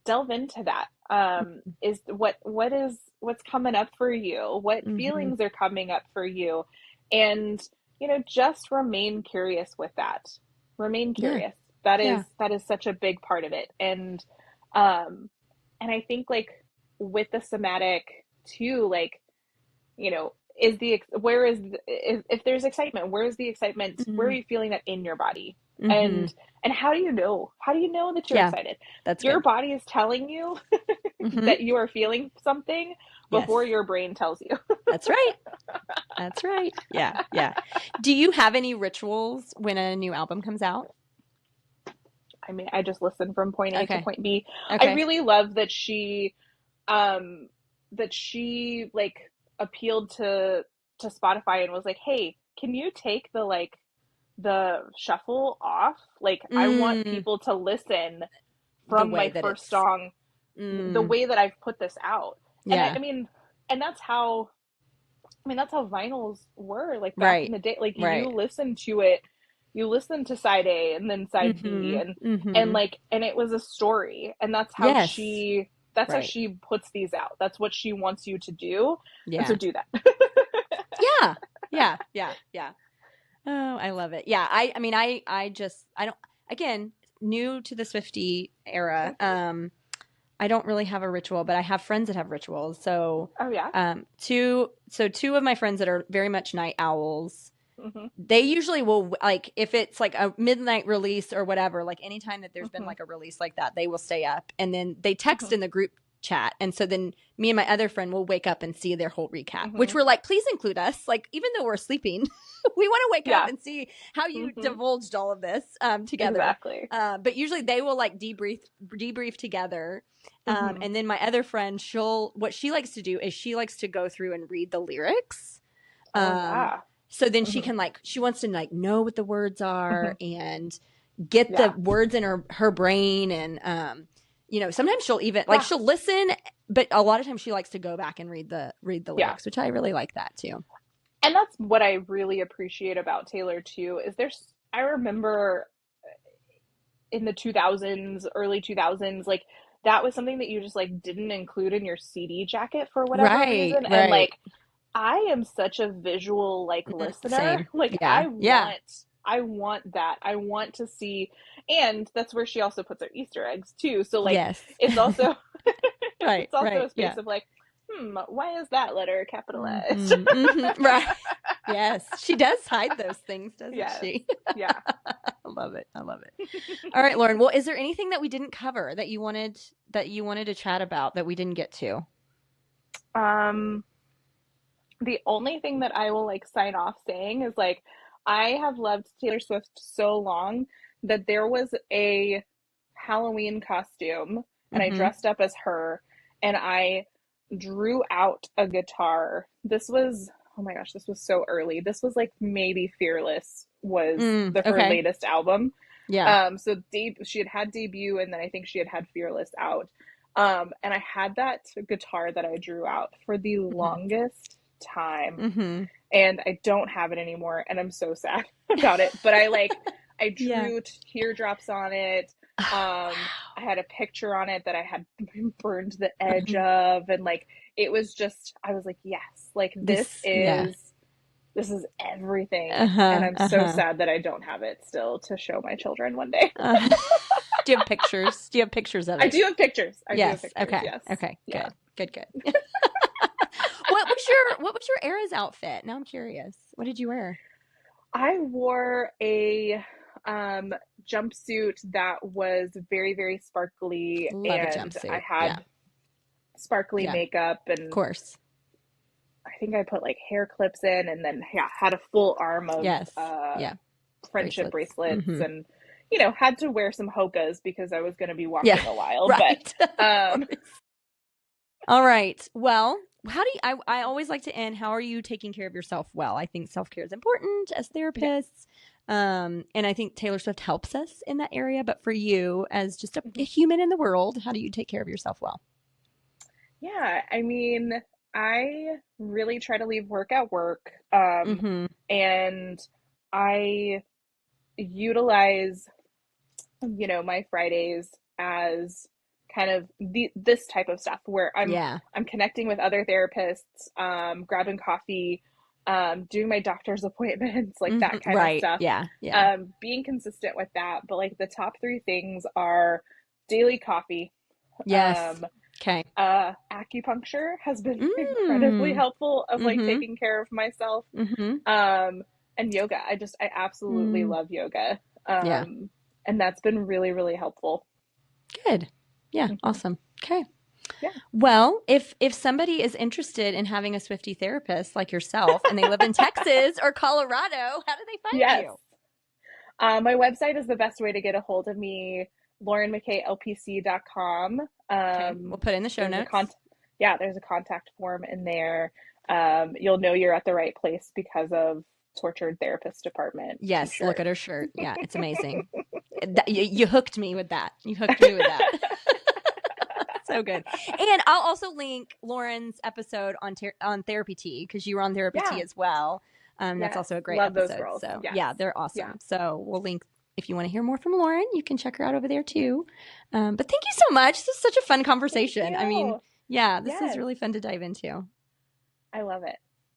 delve into that. Is what's coming up for you? What feelings are coming up for you? And, you know, just remain curious with that. Remain curious. Yeah. That is such a big part of it. And I think like with the somatic too, like, you know, if there's excitement, where is the excitement? Where are you feeling that in your body? And how do you know that you're excited? That's your good. body is telling you that you are feeling something before your brain tells you. That's right. That's right. Yeah. Yeah. Do you have any rituals when a new album comes out? I mean, I just listen from point A to point B. Okay. I really love that she like appealed to Spotify and was like, hey, can you take the shuffle off? Like, I want Mm, people to listen the from way my that first it's, song, the mm, way that I've put this out. And yeah, I mean, and that's how, I mean, that's how vinyls were like back in right, the day. Like, you right. listen to it, you listen to side A and then side B, Mm-hmm, and mm-hmm. like, and it was a story. And Yes, that's how right. she puts these out. That's what she wants you to do. And so Yeah, do that. yeah, yeah, yeah, yeah. Oh, I love it. Yeah, I mean, I don't. Again, new to the Swiftie era. I don't really have a ritual, but I have friends that have rituals. So, Oh yeah. two of my friends that are very much night owls, Hmm. they usually will, like, if it's like a midnight release or whatever, like anytime that there's been Hmm. like a release like that, they will stay up and then they text Hmm. in the group chat. And so then me and my other friend will wake up and see their whole recap, which Hmm. we're like, please include us. Like, even though we're sleeping, we want to wake up Yeah. and see how you Hmm. divulged all of this together. Exactly. But usually they will like debrief together. Hmm. And then my other friend, what she likes to do is she likes to go through and read the lyrics. Oh Um, yeah. so then she Hmm. can, like, she wants to like know what the words are and get the Yeah. words in her brain. And, sometimes she'll even like, Yeah. she'll listen, but a lot of times she likes to go back and read the Yeah. lyrics, which I really like that too. And that's what I really appreciate about Taylor too, is I remember in the 2000s, early 2000s, like that was something that you just like didn't include in your CD jacket for whatever Right. reason. And Right. like, I am such a visual like listener. Same. Like, Yeah. Yeah. I want that. I want to see, and that's where she also puts her Easter eggs too. So like, Yes. it's also Right. it's also Right. a Yeah. space of like, why is that letter capitalized? Mm-hmm, mm-hmm, right. Yes. She does hide those things, doesn't Yes. she? Yeah. I love it. I love it. All right, Lauren. Well, is there anything that we didn't cover that you wanted to chat about that we didn't get to? Um, the only thing that I will like sign off saying is like, I have loved Taylor Swift so long that there was a Halloween costume and I Mm-hmm. dressed up as her and I drew out a guitar. This was, oh my gosh, this was so early. This was like maybe Fearless was her Okay. latest album. Yeah. So she had debut, and then I think she had Fearless out. And I had that guitar that I drew out for the Mm-hmm. longest time, Mm-hmm. and I don't have it anymore, and I'm so sad about it. But I Yeah. drew teardrops on it. Oh, I had a picture on it that I had burned the wow. edge Mhm. of, and like it was just, I was like, yes, like Yeah. this is everything. And Uh-huh. I'm so Uh-huh. sad that I don't have it still to show my children one day. Uh, do you have pictures? Do you have pictures of I it? do have pictures. I do have Yes. pictures. Okay. Yes. Okay. Yeah. Good. Good. Good. What was your era's outfit? Now I'm curious. What did you wear? I wore a um, jumpsuit that was very, very sparkly, Love a and I jumpsuit. Yeah. had sparkly Yeah. Of makeup, and course. I think I put like hair clips in, and then yeah, had a full arm of Yes. Yeah. friendship Bracelets. bracelets, Mm-hmm. and had to wear some hokas because I was going to be Yeah. walking a while. But Right. Of um, course. All right. Well, how do you, I always like to end. How are you taking care of yourself well? I think self care is important as yeah. therapists. And I think Taylor Swift helps us in that area. But for you, as just a Mhm. human in the world, how do you take care of yourself well? Yeah, I mean, I really try to leave work at work, Mm-hmm. and I utilize, my Fridays as kind of this type of stuff where Yeah. I'm connecting with other therapists, grabbing coffee, doing my doctor's appointments, like Mm-hmm. that kind of Right. stuff. Yeah. Yeah. Being consistent with that, but like the top three things are daily coffee. Yes. Um, Okay. Acupuncture has been incredibly Mm. helpful of like Mm-hmm. taking care of myself. Mm-hmm. Um, and yoga. I absolutely Mm. love yoga. Yeah. And that's been really, really helpful. Good. Yeah. Hmm. Awesome. Okay. Yeah. Well, if somebody is interested in having a Swiftie therapist like yourself and they live in Texas or Colorado, how do they find Yes. you? My website is the best way to get a hold of me, laurenmckaylpc.com. Okay. We'll put it in the show There's notes. there's a contact form in there. You'll know you're at the right place because of tortured therapist department. Yes, look at her shirt. Yeah, it's amazing. You hooked me with that. You hooked me with that. So good. And I'll also link Lauren's episode on Therapy Tea, because you were on Therapy Tea as well. That's also a great Love episode. those girls. So Yes. yeah, they're awesome. Yeah. So we'll link. If you want to hear more from Lauren, you can check her out over there too. But thank you so much. This is such a fun conversation. I mean, yeah, this is really fun to dive into. I love it.